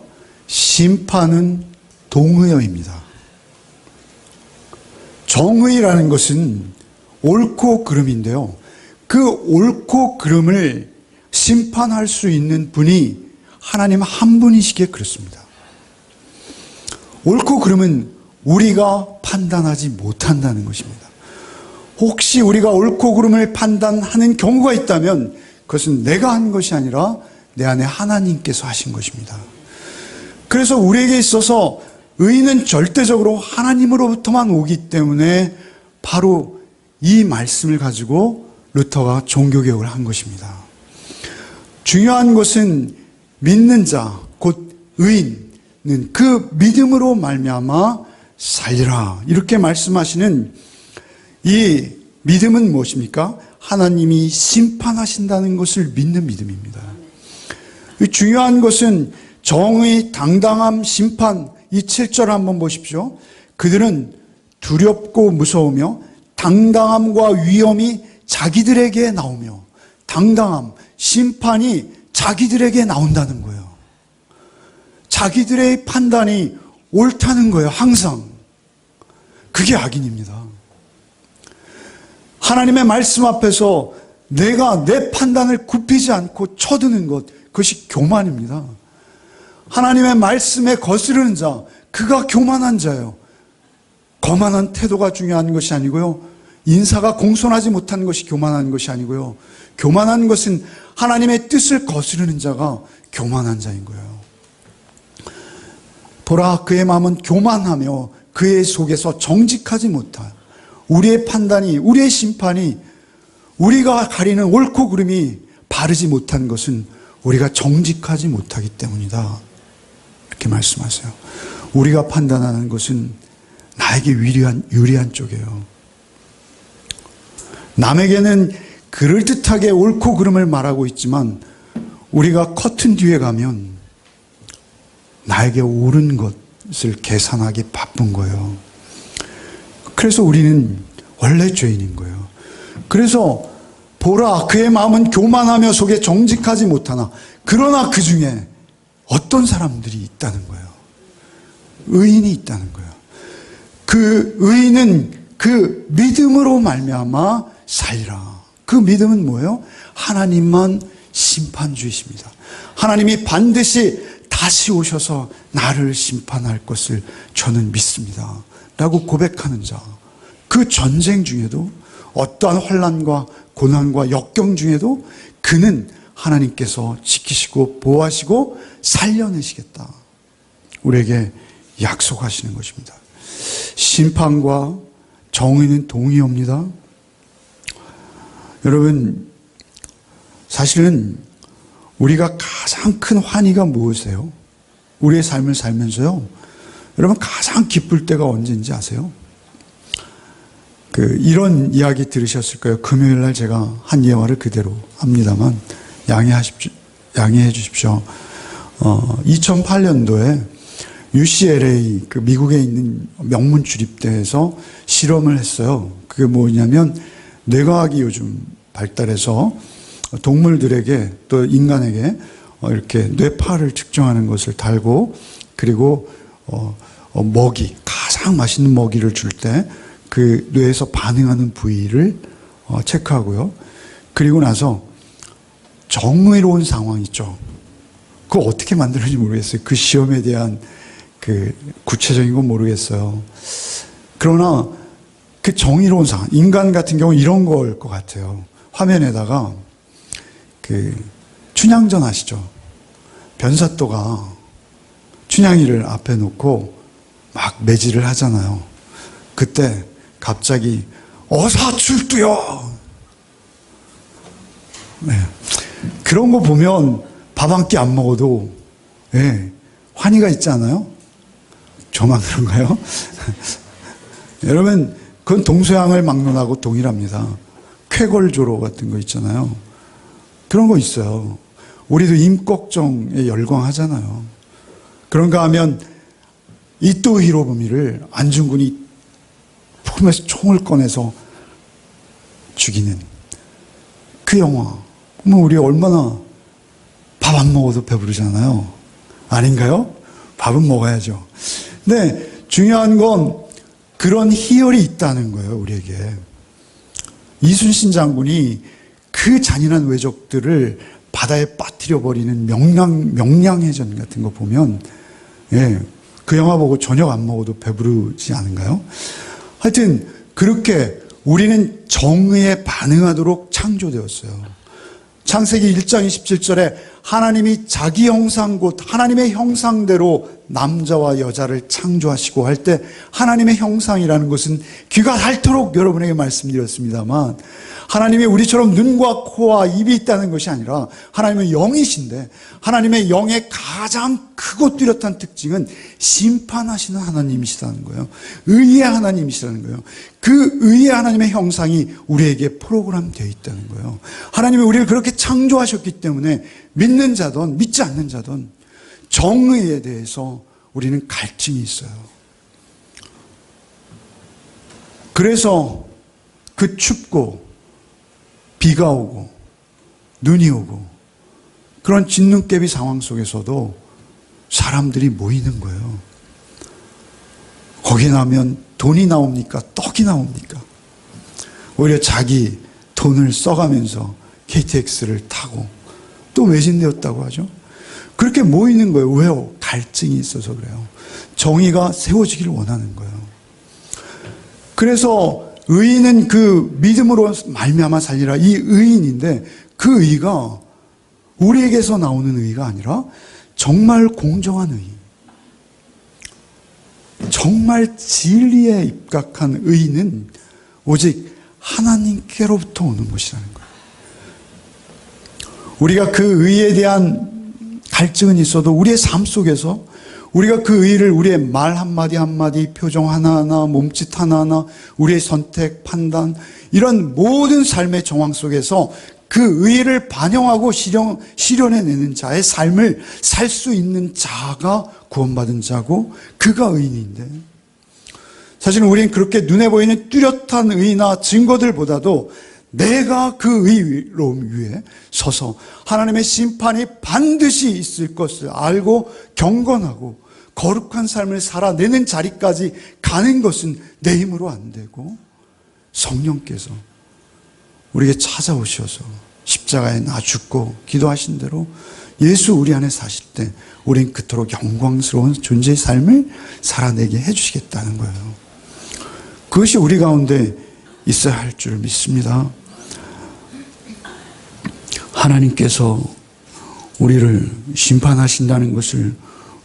심판은 동의어입니다. 정의라는 것은 옳고 그름인데요. 그 옳고 그름을 심판할 수 있는 분이 하나님 한 분이시기에 그렇습니다. 옳고 그름은 우리가 판단하지 못한다는 것입니다. 혹시 우리가 옳고 그름을 판단하는 경우가 있다면 그것은 내가 한 것이 아니라 내 안에 하나님께서 하신 것입니다. 그래서 우리에게 있어서 의는 절대적으로 하나님으로부터만 오기 때문에 바로 이 말씀을 가지고 루터가 종교개혁을 한 것입니다. 중요한 것은 믿는 자, 곧 의인은 그 믿음으로 말미암아 살리라 이렇게 말씀하시는 이 믿음은 무엇입니까? 하나님이 심판하신다는 것을 믿는 믿음입니다. 중요한 것은 정의, 당당함, 심판 이 7절 한번 보십시오. 그들은 두렵고 무서우며 당당함과 위엄이 자기들에게 나오며 당당함, 심판이 자기들에게 나온다는 거예요. 자기들의 판단이 옳다는 거예요. 항상. 그게 악인입니다. 하나님의 말씀 앞에서 내가 내 판단을 굽히지 않고 쳐드는 것, 그것이 교만입니다. 하나님의 말씀에 거스르는 자, 그가 교만한 자예요. 거만한 태도가 중요한 것이 아니고요. 인사가 공손하지 못한 것이 교만한 것이 아니고요. 교만한 것은 하나님의 뜻을 거스르는 자가 교만한 자인 거예요. 보라, 그의 마음은 교만하며 그의 속에서 정직하지 못하여 우리의 판단이, 우리의 심판이, 우리가 가리는 옳고 그름이 바르지 못한 것은 우리가 정직하지 못하기 때문이다. 이렇게 말씀하세요. 우리가 판단하는 것은 나에게 유리한 쪽이에요. 남에게는 그럴듯하게 옳고 그름을 말하고 있지만 우리가 커튼 뒤에 가면 나에게 옳은 것을 계산하기 바쁜 거예요. 그래서 우리는 원래 죄인인 거예요. 그래서 보라, 그의 마음은 교만하며 속에 정직하지 못하나 그러나 그 중에 어떤 사람들이 있다는 거예요. 의인이 있다는 거예요. 그 의인은 그 믿음으로 말미암아 살리라. 그 믿음은 뭐예요? 하나님만 심판주이십니다. 하나님이 반드시 다시 오셔서 나를 심판할 것을 저는 믿습니다. 라고 고백하는 자. 그 전쟁 중에도 어떠한 환난과 고난과 역경 중에도 그는 하나님께서 지키시고 보호하시고 살려내시겠다. 우리에게 약속하시는 것입니다. 심판과 정의는 동의옵니다. 여러분, 사실은 우리가 가장 큰 환희가 무엇이에요? 우리의 삶을 살면서요. 여러분, 가장 기쁠 때가 언제인지 아세요? 이런 이야기 들으셨을 거예요. 금요일 날 제가 한 예화를 그대로 합니다만 양해해 주십시오. 2008년도에 UCLA 미국에 있는 명문 주립대에서 실험을 했어요. 그게 뭐냐면 뇌과학이 요즘 발달해서 동물들에게 또 인간에게 이렇게 뇌파를 측정하는 것을 달고 그리고 먹이, 가장 맛있는 먹이를 줄 때 그 뇌에서 반응하는 부위를 체크하고요. 그리고 나서 정의로운 상황 있죠. 그거 어떻게 만들었는지 모르겠어요. 그 시험에 대한 구체적인 건 모르겠어요. 그러나 그 정의로운 상황, 인간 같은 경우 이런 걸 것 같아요. 화면에다가 춘향전 아시죠? 변사또가 춘향이를 앞에 놓고 막 매질을 하잖아요. 그때 갑자기 어사출두요. 네. 그런 거 보면 밥 한 끼 안 먹어도 환희가 있지 않아요? 저만 그런가요? 여러분, 그건 동서양을 막론하고 동일합니다. 쾌걸조로 같은 거 있잖아요. 그런 거 있어요. 우리도 임꺽정에 열광하잖아요. 그런가 하면 이토 히로부미를 안중근이 품에서 총을 꺼내서 죽이는 그 영화. 우리 얼마나 밥 안 먹어도 배부르잖아요. 아닌가요? 밥은 먹어야죠. 근데 중요한 건 그런 희열이 있다는 거예요, 우리에게. 이순신 장군이 그 잔인한 왜적들을 바다에 빠뜨려버리는 명량해전 같은 거 보면, 예, 그 영화 보고 저녁 안 먹어도 배부르지 않은가요? 하여튼, 그렇게 우리는 정의에 반응하도록 창조되었어요. 창세기 1장 27절에 하나님이 자기 형상 곧 하나님의 형상대로 남자와 여자를 창조하시고 할 때 하나님의 형상이라는 것은 귀가 닳도록 여러분에게 말씀드렸습니다만 하나님이 우리처럼 눈과 코와 입이 있다는 것이 아니라 하나님은 영이신데 하나님의 영의 가장 크고 뚜렷한 특징은 심판하시는 하나님이시라는 거예요. 의의 하나님이시라는 거예요. 그 의의 하나님의 형상이 우리에게 프로그램되어 있다는 거예요. 하나님이 우리를 그렇게 창조하셨기 때문에 믿는 자든 믿지 않는 자든 정의에 대해서 우리는 갈증이 있어요. 그래서 그 춥고 비가 오고 눈이 오고 그런 진눈깨비 상황 속에서도 사람들이 모이는 거예요. 거기 나면 돈이 나옵니까? 떡이 나옵니까? 오히려 자기 돈을 써가면서 KTX를 타고 또 외진되었다고 하죠. 그렇게 모이는 거예요. 왜요? 갈증이 있어서 그래요. 정의가 세워지기를 원하는 거예요. 그래서 의인은 그 믿음으로 말미암아 살리라. 이 의인인데 그 의가 우리에게서 나오는 의가 아니라 정말 공정한 의, 정말 진리에 입각한 의는 오직 하나님께로부터 오는 것이라는 거예요. 우리가 그 의에 대한 갈증은 있어도 우리의 삶 속에서 우리가 그 의를 우리의 말 한마디 한마디, 표정 하나하나, 몸짓 하나하나, 우리의 선택, 판단 이런 모든 삶의 정황 속에서 그 의를 반영하고 실현해내는 자의 삶을 살 수 있는 자가 구원받은 자고 그가 의인인데 사실은 우리는 그렇게 눈에 보이는 뚜렷한 의나 증거들보다도 내가 그 의로움 위에 서서 하나님의 심판이 반드시 있을 것을 알고 경건하고 거룩한 삶을 살아내는 자리까지 가는 것은 내 힘으로 안 되고 성령께서 우리에게 찾아오셔서 십자가에 나 죽고 기도하신 대로 예수 우리 안에 사실 때 우린 그토록 영광스러운 존재의 삶을 살아내게 해주시겠다는 거예요. 그것이 우리 가운데 있어야 할 줄 믿습니다. 하나님께서 우리를 심판하신다는 것을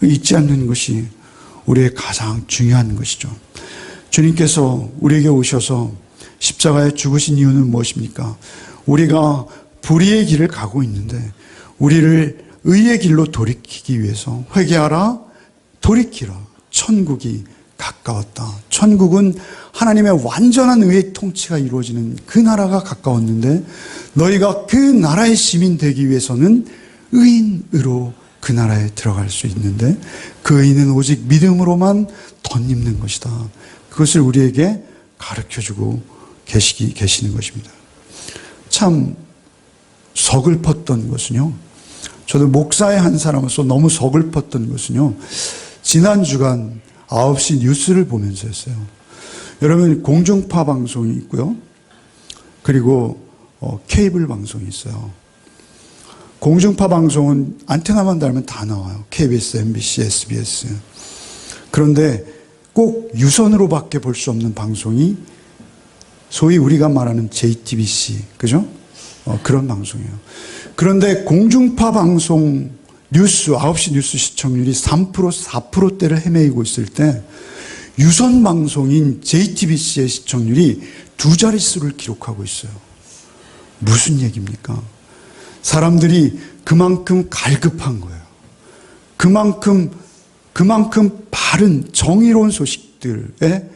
잊지 않는 것이 우리의 가장 중요한 것이죠. 주님께서 우리에게 오셔서 십자가에 죽으신 이유는 무엇입니까? 우리가 불의의 길을 가고 있는데 우리를 의의 길로 돌이키기 위해서 회개하라, 돌이키라. 천국이 가까웠다. 천국은 하나님의 완전한 의의 통치가 이루어지는 그 나라가 가까웠는데 너희가 그 나라의 시민 되기 위해서는 의인으로 그 나라에 들어갈 수 있는데 그 의인은 오직 믿음으로만 덧입는 것이다. 그것을 우리에게 가르쳐주고 계시는 것입니다. 참 서글펐던 것은요. 저도 목사의 한 사람으로서 너무 서글펐던 것은요. 지난 주간 9시 뉴스를 보면서였어요. 여러분 공중파 방송이 있고요. 그리고 케이블 방송이 있어요. 공중파 방송은 안테나만 달면 다 나와요. KBS, MBC, SBS. 그런데 꼭 유선으로밖에 볼 수 없는 방송이 소위 우리가 말하는 JTBC, 그죠? 그런 방송이에요. 그런데 공중파 방송 뉴스, 9시 뉴스 시청률이 3%, 4%대를 헤매이고 있을 때 유선 방송인 JTBC의 시청률이 2자릿수를 기록하고 있어요. 무슨 얘기입니까? 사람들이 그만큼 갈급한 거예요. 그만큼 바른 정의로운 소식들에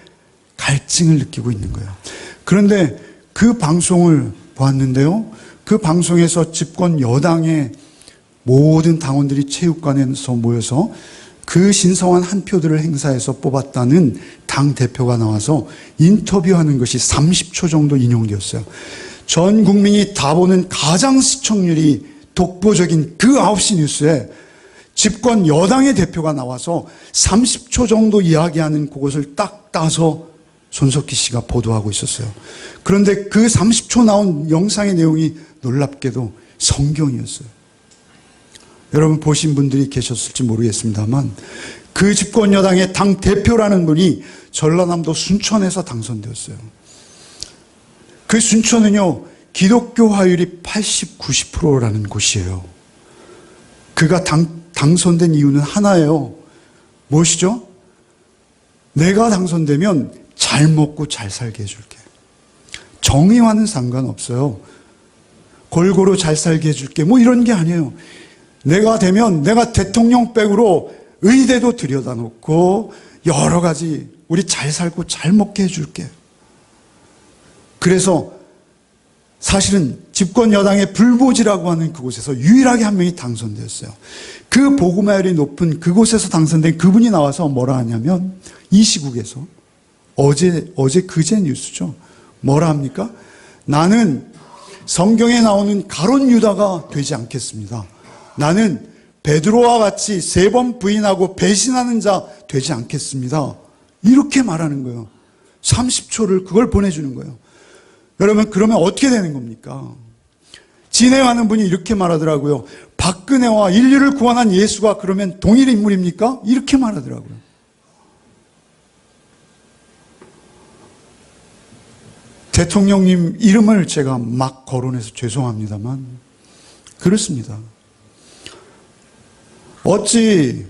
갈증을 느끼고 있는 거예요. 그런데 그 방송을 보았는데요. 그 방송에서 집권 여당의 모든 당원들이 체육관에서 모여서 그 신성한 한 표들을 행사해서 뽑았다는 당 대표가 나와서 인터뷰하는 것이 30초 정도 인용되었어요. 전 국민이 다 보는 가장 시청률이 독보적인 그 9시 뉴스에 집권 여당의 대표가 나와서 30초 정도 이야기하는 그것을 딱 따서 손석희 씨가 보도하고 있었어요. 그런데 그 30초 나온 영상의 내용이 놀랍게도 성경이었어요. 여러분 보신 분들이 계셨을지 모르겠습니다만 그 집권 여당의 당 대표라는 분이 전라남도 순천에서 당선되었어요. 그 순천은요, 기독교 화율이 80, 90%라는 곳이에요. 그가 당선된 이유는 하나예요. 무엇이죠? 내가 당선되면 잘 먹고 잘 살게 해줄게. 정의와는 상관없어요. 골고루 잘 살게 해줄게. 뭐 이런 게 아니에요. 내가 되면 내가 대통령백으로 의대도 들여다 놓고 여러 가지 우리 잘 살고 잘 먹게 해줄게. 그래서 사실은 집권 여당의 불보지라고 하는 그곳에서 유일하게 한 명이 당선되었어요. 그 복음화율이 높은 그곳에서 당선된 그분이 나와서 뭐라 하냐면 이 시국에서 그제 뉴스죠. 뭐라 합니까? 나는 성경에 나오는 가룟 유다가 되지 않겠습니다. 나는 베드로와 같이 3번 부인하고 배신하는 자 되지 않겠습니다. 이렇게 말하는 거예요. 30초를 그걸 보내주는 거예요. 여러분 그러면 어떻게 되는 겁니까? 진행하는 분이 이렇게 말하더라고요. 박근혜와 인류를 구원한 예수가 그러면 동일 인물입니까? 이렇게 말하더라고요. 대통령님 이름을 제가 막 거론해서 죄송합니다만 그렇습니다. 어찌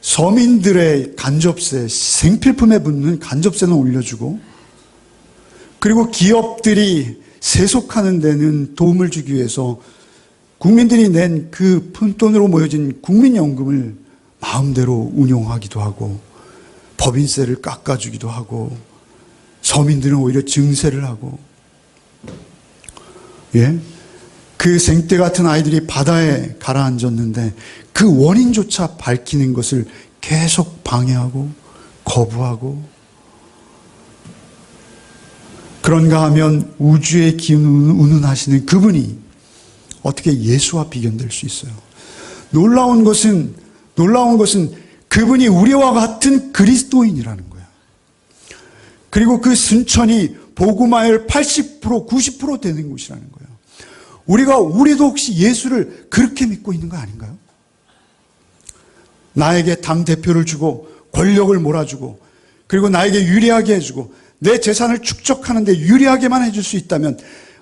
서민들의 간접세, 생필품에 붙는 간접세는 올려주고 그리고 기업들이 세속하는 데는 도움을 주기 위해서 국민들이 낸 그 푼돈으로 모여진 국민연금을 마음대로 운용하기도 하고 법인세를 깎아주기도 하고 서민들은 오히려 증세를 하고 그 생떼 같은 아이들이 바다에 가라앉았는데 그 원인조차 밝히는 것을 계속 방해하고 거부하고 그런가 하면 우주의 기운을 운운하시는 그분이 어떻게 예수와 비견될 수 있어요? 놀라운 것은 그분이 우리와 같은 그리스도인이라는 거예요. 그리고 그 순천이 복음화율 80%, 90% 되는 곳이라는 거예요. 우리도 혹시 예수를 그렇게 믿고 있는 거 아닌가요? 나에게 당대표를 주고 권력을 몰아주고 그리고 나에게 유리하게 해주고 내 재산을 축적하는데 유리하게만 해줄 수 있다면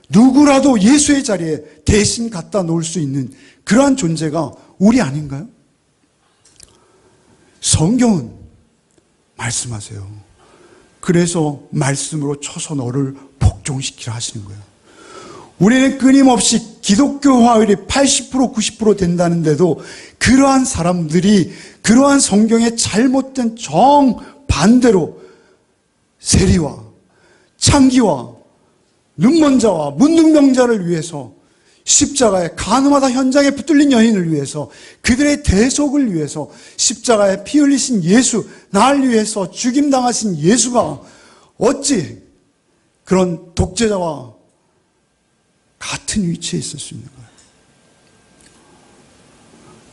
누구라도 예수의 자리에 대신 갖다 놓을 수 있는 그러한 존재가 우리 아닌가요? 성경은 말씀하세요. 그래서 말씀으로 쳐서 너를 복종시키라 하시는 거예요. 우리는 끊임없이 기독교 화율이 80%, 90% 된다는데도 그러한 사람들이 그러한 성경의 잘못된 정반대로 세리와 창기와 눈먼 자와 문둥병자를 위해서 십자가에 가늠하다 현장에 붙들린 여인을 위해서 그들의 대속을 위해서 십자가에 피 흘리신 예수, 나를 위해서 죽임당하신 예수가 어찌 그런 독재자와 같은 위치에 있을 수 있는 거예요?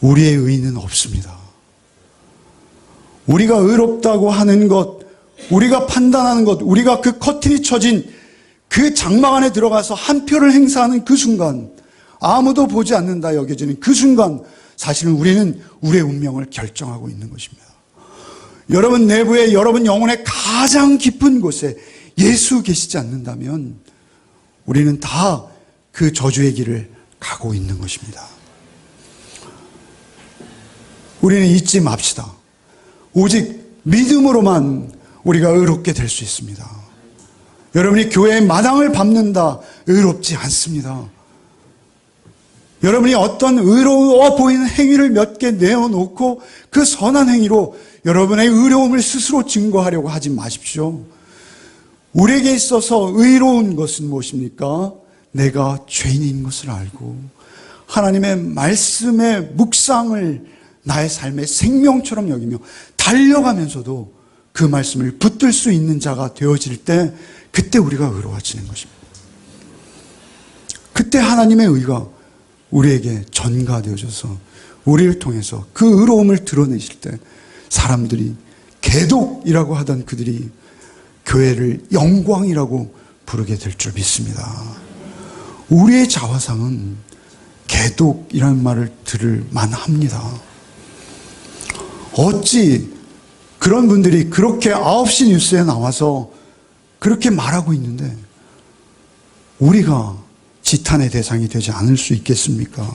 우리의 의는 없습니다. 우리가 의롭다고 하는 것, 우리가 판단하는 것, 우리가 그 커튼이 쳐진 그 장막 안에 들어가서 한 표를 행사하는 그 순간, 아무도 보지 않는다 여겨지는 그 순간, 사실은 우리는 우리의 운명을 결정하고 있는 것입니다. 여러분 내부에, 여러분 영혼의 가장 깊은 곳에 예수 계시지 않는다면 우리는 다 그 저주의 길을 가고 있는 것입니다. 우리는 잊지 맙시다. 오직 믿음으로만 우리가 의롭게 될 수 있습니다. 여러분이 교회의 마당을 밟는다 의롭지 않습니다. 여러분이 어떤 의로워 보이는 행위를 몇 개 내어놓고 그 선한 행위로 여러분의 의로움을 스스로 증거하려고 하지 마십시오. 우리에게 있어서 의로운 것은 무엇입니까? 내가 죄인인 것을 알고 하나님의 말씀의 묵상을 나의 삶의 생명처럼 여기며 달려가면서도 그 말씀을 붙들 수 있는 자가 되어질 때 그때 우리가 의로워지는 것입니다. 그때 하나님의 의가 우리에게 전가되어져서 우리를 통해서 그 의로움을 드러내실 때 사람들이 개독이라고 하던 그들이 교회를 영광이라고 부르게 될 줄 믿습니다. 우리의 자화상은 개독이라는 말을 들을 만합니다. 어찌 그런 분들이 그렇게 9시 뉴스에 나와서 그렇게 말하고 있는데 우리가 지탄의 대상이 되지 않을 수 있겠습니까?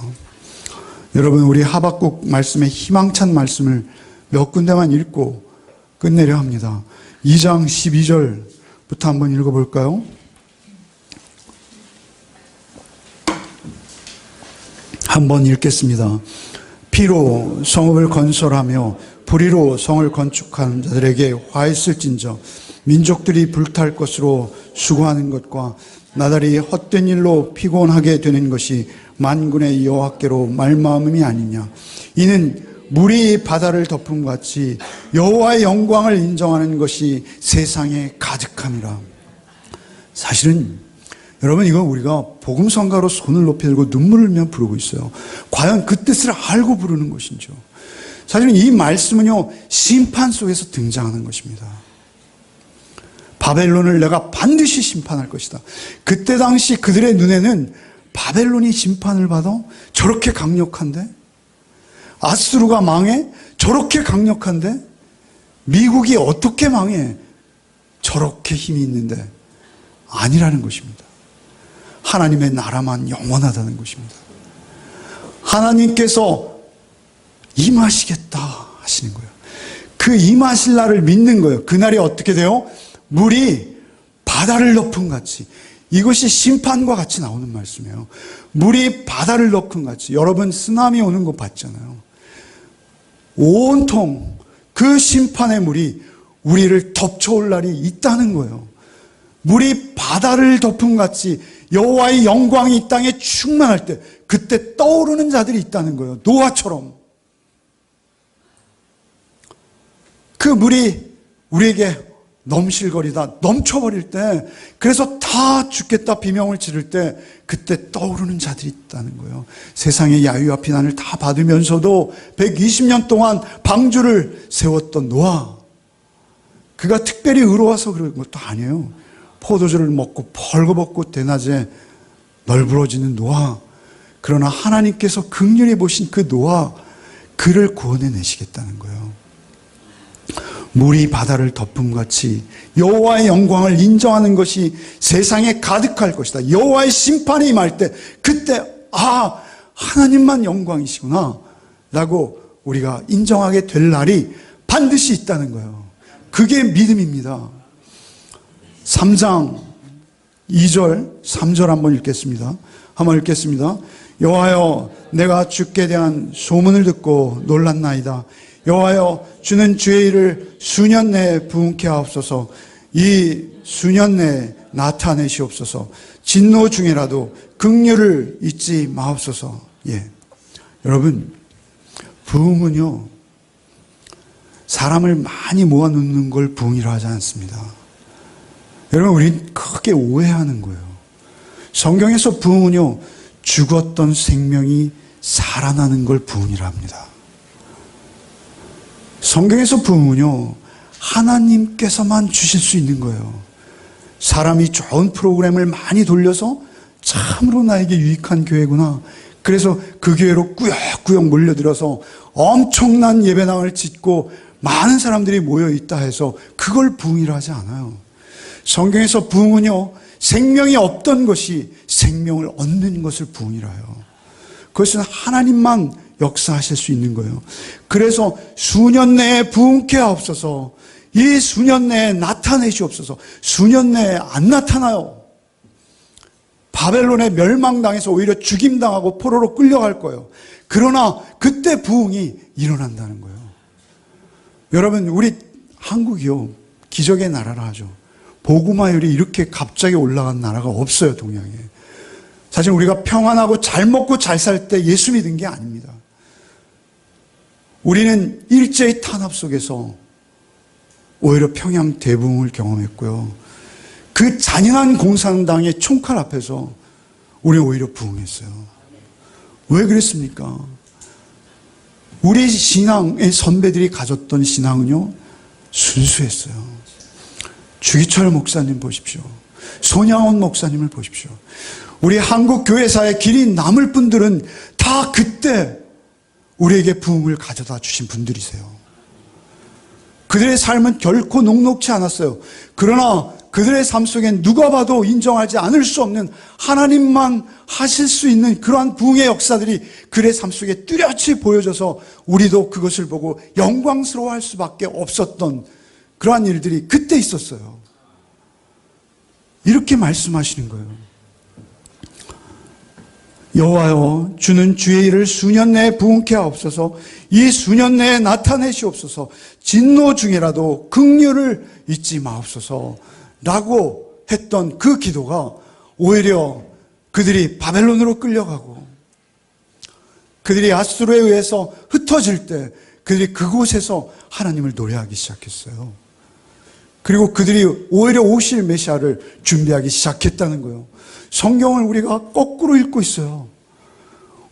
여러분, 우리 하박국 말씀의 희망찬 말씀을 몇 군데만 읽고 끝내려 합니다. 2장 12절부터 한번 읽어볼까요? 한번 읽겠습니다. 피로 성읍을 건설하며 불의로 성을 건축한 자들에게 화했을진저 민족들이 불탈 것으로 수고하는 것과 나달이 헛된 일로 피곤하게 되는 것이 만군의 여호와께로 말마음이 아니냐. 이는 물이 바다를 덮음 같이 여호와의 영광을 인정하는 것이 세상에 가득함이라. 사실은 여러분, 이건 우리가 복음성가로 손을 높이 들고 눈물을 흘리며 부르고 있어요. 과연 그 뜻을 알고 부르는 것인지요. 사실은 이 말씀은요, 심판 속에서 등장하는 것입니다. 바벨론을 내가 반드시 심판할 것이다. 그때 당시 그들의 눈에는 바벨론이 심판을 받아? 저렇게 강력한데? 아수르가 망해? 저렇게 강력한데? 미국이 어떻게 망해? 저렇게 힘이 있는데? 아니라는 것입니다. 하나님의 나라만 영원하다는 것입니다. 하나님께서 임하시겠다 하시는 거예요. 그 임하실 날을 믿는 거예요. 그날이 어떻게 돼요? 물이 바다를 덮은 같이. 이것이 심판과 같이 나오는 말씀이에요. 물이 바다를 덮은 같이. 여러분, 쓰나미 오는 거 봤잖아요. 온통 그 심판의 물이 우리를 덮쳐올 날이 있다는 거예요. 물이 바다를 덮은 같이 여호와의 영광이 이 땅에 충만할 때 그때 떠오르는 자들이 있다는 거예요. 노아처럼. 그 물이 우리에게 넘실거리다 넘쳐버릴 때, 그래서 다 죽겠다 비명을 지를 때 그때 떠오르는 자들이 있다는 거예요. 세상의 야유와 비난을 다 받으면서도 120년 동안 방주를 세웠던 노아, 그가 특별히 의로워서 그런 것도 아니에요. 포도주를 먹고 벌거벗고 대낮에 널브러지는 노아, 그러나 하나님께서 긍휼히 보신 그 노아, 그를 구원해내시겠다는 거예요. 물이 바다를 덮음 같이 여호와의 영광을 인정하는 것이 세상에 가득할 것이다. 여호와의 심판이 임할 때 그때 하나님만 영광이시구나 라고 우리가 인정하게 될 날이 반드시 있다는 거예요. 그게 믿음입니다. 3장 2절 3절 한번 읽겠습니다. 한번 읽겠습니다. 여호와여, 내가 주께 대한 소문을 듣고 놀랐나이다. 여호와여, 주는 주의 일을 수년 내에 부응케 하옵소서. 이 수년 내에 나타내시옵소서. 진노 중에라도 긍휼을 잊지 마옵소서. 여러분, 부응은요, 사람을 많이 모아놓는 걸 부응이라 하지 않습니다. 여러분, 우린 크게 오해하는 거예요. 성경에서 부응은요, 죽었던 생명이 살아나는 걸 부응이라 합니다. 성경에서 부응은요, 하나님께서만 주실 수 있는 거예요. 사람이 좋은 프로그램을 많이 돌려서 참으로 나에게 유익한 교회구나, 그래서 그 교회로 꾸역꾸역 몰려들어서 엄청난 예배당을 짓고 많은 사람들이 모여있다 해서 그걸 부응이라 하지 않아요. 성경에서 부응은요, 생명이 없던 것이 생명을 얻는 것을 부응이라 해요. 그것은 하나님만 역사하실 수 있는 거예요. 그래서 수년 내에 부응케 하옵소서. 이 수년 내에 나타내시옵소서. 수년 내에 안 나타나요. 바벨론에 멸망당해서 오히려 죽임당하고 포로로 끌려갈 거예요. 그러나 그때 부응이 일어난다는 거예요. 여러분, 우리 한국이요, 기적의 나라라 하죠. 복음화율이 이렇게 갑자기 올라간 나라가 없어요, 동양에. 사실 우리가 평안하고 잘 먹고 잘 살 때 예수 믿은 게 아닙니다. 우리는 일제의 탄압 속에서 오히려 평양 대붕을 경험했고요. 그 잔인한 공산당의 총칼 앞에서 우리는 오히려 부흥했어요. 왜 그랬습니까? 우리 신앙의 선배들이 가졌던 신앙은요, 순수했어요. 주기철 목사님 보십시오. 손양원 목사님을 보십시오. 우리 한국 교회사의 길이 남을 분들은 다 그때 우리에게 부흥을 가져다 주신 분들이세요. 그들의 삶은 결코 녹록지 않았어요. 그러나 그들의 삶 속엔 누가 봐도 인정하지 않을 수 없는 하나님만 하실 수 있는 그러한 부흥의 역사들이 그들의 삶 속에 뚜렷이 보여져서 우리도 그것을 보고 영광스러워할 수밖에 없었던 그러한 일들이 그때 있었어요. 이렇게 말씀하시는 거예요. 여호와여, 주는 주의 일을 수년 내에 부흥케 하옵소서. 이 수년 내에 나타내시옵소서. 진노 중이라도 긍휼을 잊지 마옵소서 라고 했던 그 기도가 오히려 그들이 바벨론으로 끌려가고 그들이 아수르에 의해서 흩어질 때 그들이 그곳에서 하나님을 노래하기 시작했어요. 그리고 그들이 오히려 오실 메시아를 준비하기 시작했다는 거예요. 성경을 우리가 거꾸로 읽고 있어요.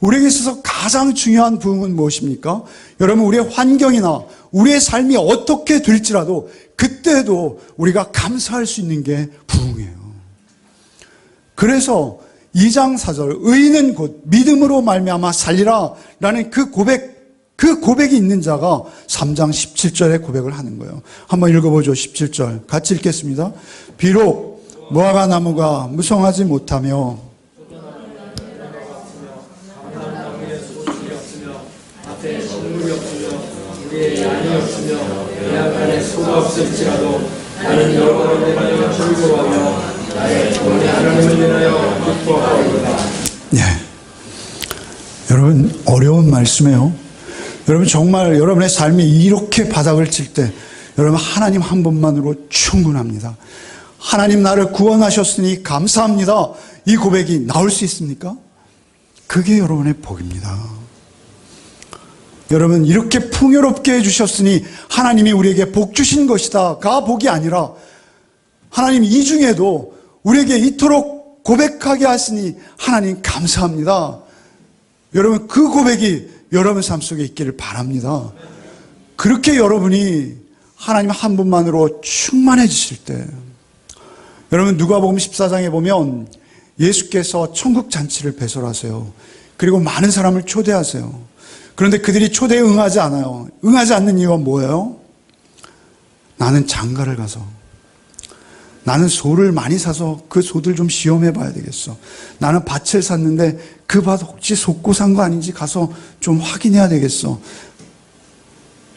우리에게 있어서 가장 중요한 부흥은 무엇입니까? 여러분, 우리의 환경이나 우리의 삶이 어떻게 될지라도 그때도 우리가 감사할 수 있는 게 부흥이에요. 그래서 2장 4절 의인은 곧 믿음으로 말미암아 살리라 라는 그 고백이 있는 자가 3장 17절에 고백을 하는 거예요. 한번 읽어보죠. 17절 같이 읽겠습니다. 비록 무화과 나무가 무성하지 못하며 밭에 식물이 없으며 우리의 양이 없으며 외양간에 소가 없을지라도 나는 여호와를 인하여 즐거워하며 나의 구원의 하나님을 인하여 기뻐하리로다. 네, 여러분 어려운 말씀이에요. 여러분 정말 여러분의 삶이 이렇게 바닥을 칠 때 여러분 하나님 한 분만으로 충분합니다. 하나님 나를 구원하셨으니 감사합니다. 이 고백이 나올 수 있습니까? 그게 여러분의 복입니다. 여러분 이렇게 풍요롭게 해주셨으니 하나님이 우리에게 복 주신 것이다가 복이 아니라 하나님 이 중에도 우리에게 이토록 고백하게 하시니 하나님 감사합니다. 여러분 그 고백이 여러분 삶 속에 있기를 바랍니다. 그렇게 여러분이 하나님 한 분만으로 충만해지실 때 여러분 누가복음 14장에 보면 예수께서 천국 잔치를 배설하세요. 그리고 많은 사람을 초대하세요. 그런데 그들이 초대에 응하지 않아요. 응하지 않는 이유가 뭐예요? 나는 장가를 가서 나는 소를 많이 사서 그 소들 좀 시험해 봐야 되겠어. 나는 밭을 샀는데 그 밭 혹시 속고 산 거 아닌지 가서 좀 확인해야 되겠어.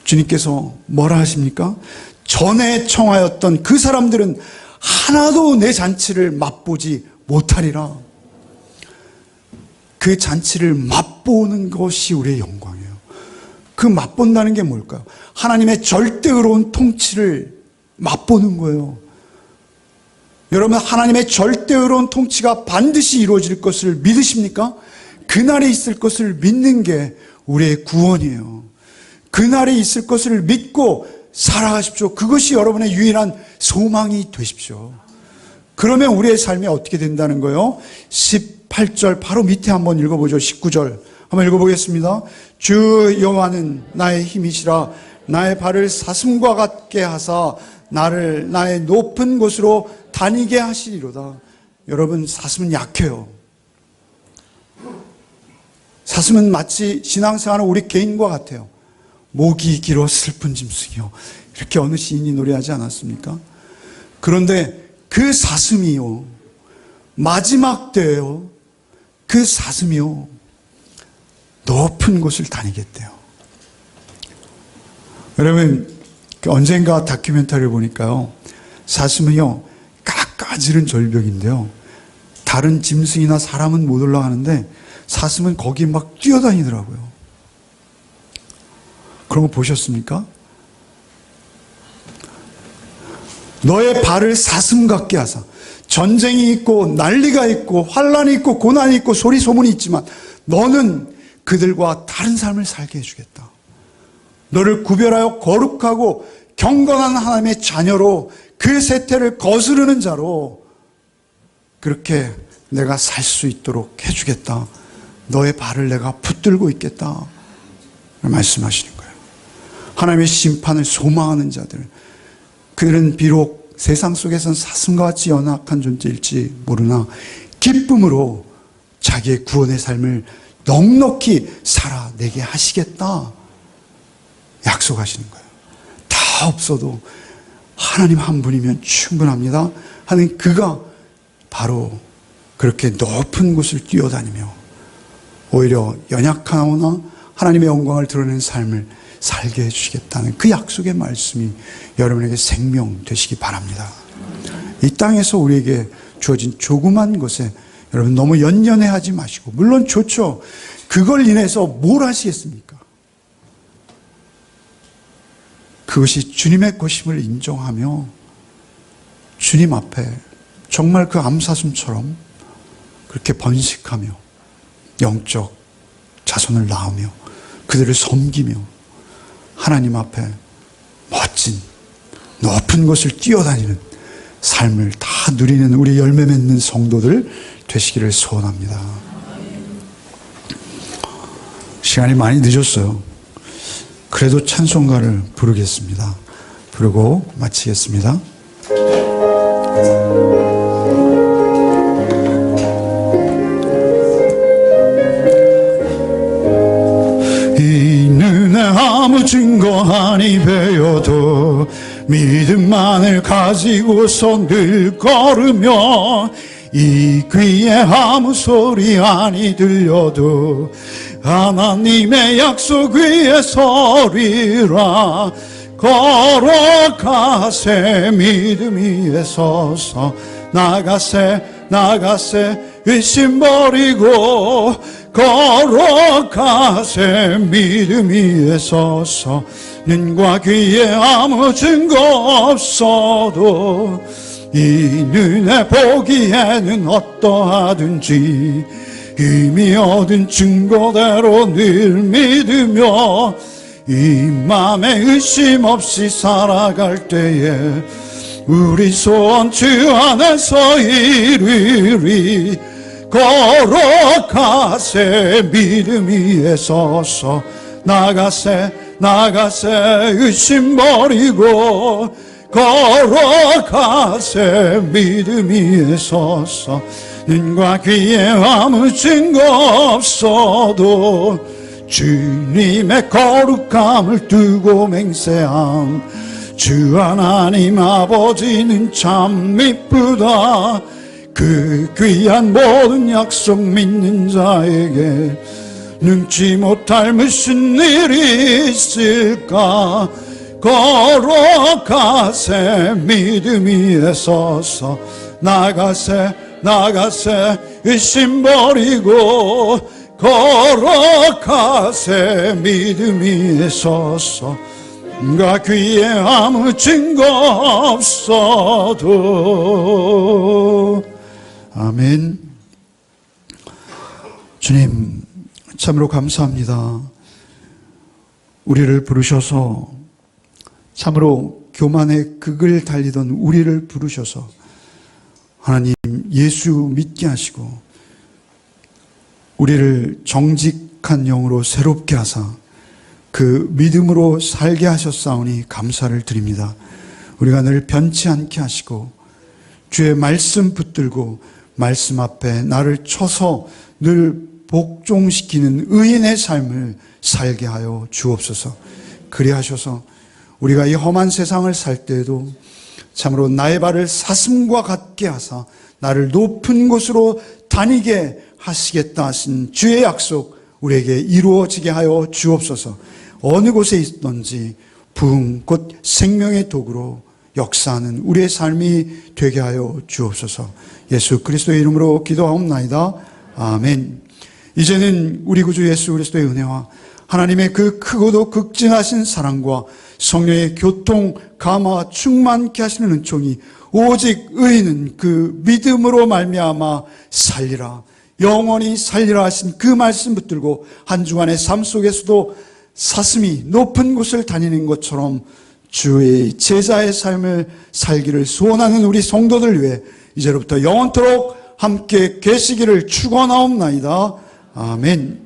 주님께서 뭐라 하십니까? 전에 청하였던 그 사람들은 하나도 내 잔치를 맛보지 못하리라. 그 잔치를 맛보는 것이 우리의 영광이에요. 그 맛본다는 게 뭘까요? 하나님의 절대 의로운 통치를 맛보는 거예요. 여러분 하나님의 절대 의로운 통치가 반드시 이루어질 것을 믿으십니까? 그날에 있을 것을 믿는 게 우리의 구원이에요. 그날에 있을 것을 믿고 살아가십시오. 그것이 여러분의 유일한 소망이 되십시오. 그러면 우리의 삶이 어떻게 된다는 거예요? 18절 바로 밑에 한번 읽어보죠. 19절 한번 읽어보겠습니다. 주 여호와는 나의 힘이시라. 나의 발을 사슴과 같게 하사 나를 나의 높은 곳으로 다니게 하시리로다. 여러분 사슴은 약해요. 사슴은 마치 신앙생활은 우리 개인과 같아요. 목이 길어 슬픈 짐승이요. 이렇게 어느 시인이 노래하지 않았습니까? 그런데 그 사슴이요, 마지막 때에요, 그 사슴이요, 높은 곳을 다니겠대요. 여러분 언젠가 다큐멘터리를 보니까요, 사슴은요 깎아지른 절벽인데요, 다른 짐승이나 사람은 못 올라가는데 사슴은 거기 막 뛰어다니더라고요. 그런 거 보셨습니까? 너의 발을 사슴 같게 하사 전쟁이 있고 난리가 있고 환란이 있고 고난이 있고 소리 소문이 있지만 너는 그들과 다른 삶을 살게 해주겠다. 너를 구별하여 거룩하고 경건한 하나님의 자녀로 그 세태를 거스르는 자로 그렇게 내가 살 수 있도록 해주겠다. 너의 발을 내가 붙들고 있겠다. 말씀하시는 거예요. 하나님의 심판을 소망하는 자들, 그들은 비록 세상 속에선 사슴과 같이 연약한 존재일지 모르나 기쁨으로 자기의 구원의 삶을 넉넉히 살아내게 하시겠다 약속하시는 거예요. 다 없어도 하나님 한 분이면 충분합니다 하는 그가 바로 그렇게 높은 곳을 뛰어다니며 오히려 연약하거나 하나님의 영광을 드러내는 삶을 살게 해주시겠다는 그 약속의 말씀이 여러분에게 생명 되시기 바랍니다. 이 땅에서 우리에게 주어진 조그만 것에 여러분 너무 연연해하지 마시고, 물론 좋죠. 그걸 인해서 뭘 하시겠습니까? 그것이 주님의 것임을 인정하며 주님 앞에 정말 그 암사슴처럼 그렇게 번식하며 영적 자손을 낳으며 그들을 섬기며 하나님 앞에 멋진 높은 곳을 뛰어다니는 삶을 다 누리는 우리 열매 맺는 성도들 되시기를 소원합니다. 시간이 많이 늦었어요. 그래도 찬송가를 부르겠습니다. 부르고 마치겠습니다. 이 눈에 아무 증거 아니 배워도 믿음만을 가지고서 늘 걸으며 이 귀에 아무 소리 아니 들려도 하나님의 약속 위에 서리라. 걸어가세 믿음 위에 서서 나가세 의심 버리고 걸어가세 믿음 위에 서서 눈과 귀에 아무 증거 없어도 이 눈에 보기에는 어떠하든지 이미 얻은 증거대로 늘 믿으며 이 맘에 의심 없이 살아갈 때에 우리 소원 주 안에서 이루리. 걸어가세 믿음 위에 서서 나가세 의심 버리고 걸어가세 믿음 위에 서서 눈과 귀에 아무 증거 없어도 주님의 거룩함을 두고 맹세함. 주 하나님 아버지는 참 미쁘다. 그 귀한 모든 약속 믿는 자에게 능치 못할 무슨 일이 있을까. 걸어가세 믿음 위에 서서 나가세 의심 버리고 걸어가세 믿음 위에 서서 가 귀에 아무 증거 없어도. 아멘. 주님 참으로 감사합니다. 우리를 부르셔서 참으로 교만의 극을 달리던 우리를 부르셔서 하나님 예수 믿게 하시고 우리를 정직한 영으로 새롭게 하사 그 믿음으로 살게 하셨사오니 감사를 드립니다. 우리가 늘 변치 않게 하시고 주의 말씀 붙들고 말씀 앞에 나를 쳐서 늘 복종시키는 의인의 삶을 살게 하여 주옵소서. 그리 하셔서 우리가 이 험한 세상을 살 때에도 참으로 나의 발을 사슴과 같게 하사 나를 높은 곳으로 다니게 하시겠다 하신 주의 약속 우리에게 이루어지게 하여 주옵소서. 어느 곳에 있든지 부흥 곧 생명의 도구로 역사하는 우리의 삶이 되게 하여 주옵소서. 예수 그리스도의 이름으로 기도하옵나이다. 아멘. 이제는 우리 구주 예수 그리스도의 은혜와 하나님의 그 크고도 극진하신 사랑과 성령의 교통, 감화, 충만케 하시는 은총이 오직 의인은 그 믿음으로 말미암아 살리라, 영원히 살리라 하신 그 말씀 붙들고 한 주간의 삶 속에서도 사슴이 높은 곳을 다니는 것처럼 주의 제자의 삶을 살기를 소원하는 우리 성도들 위해 이제로부터 영원토록 함께 계시기를 축원하옵나이다. 아멘.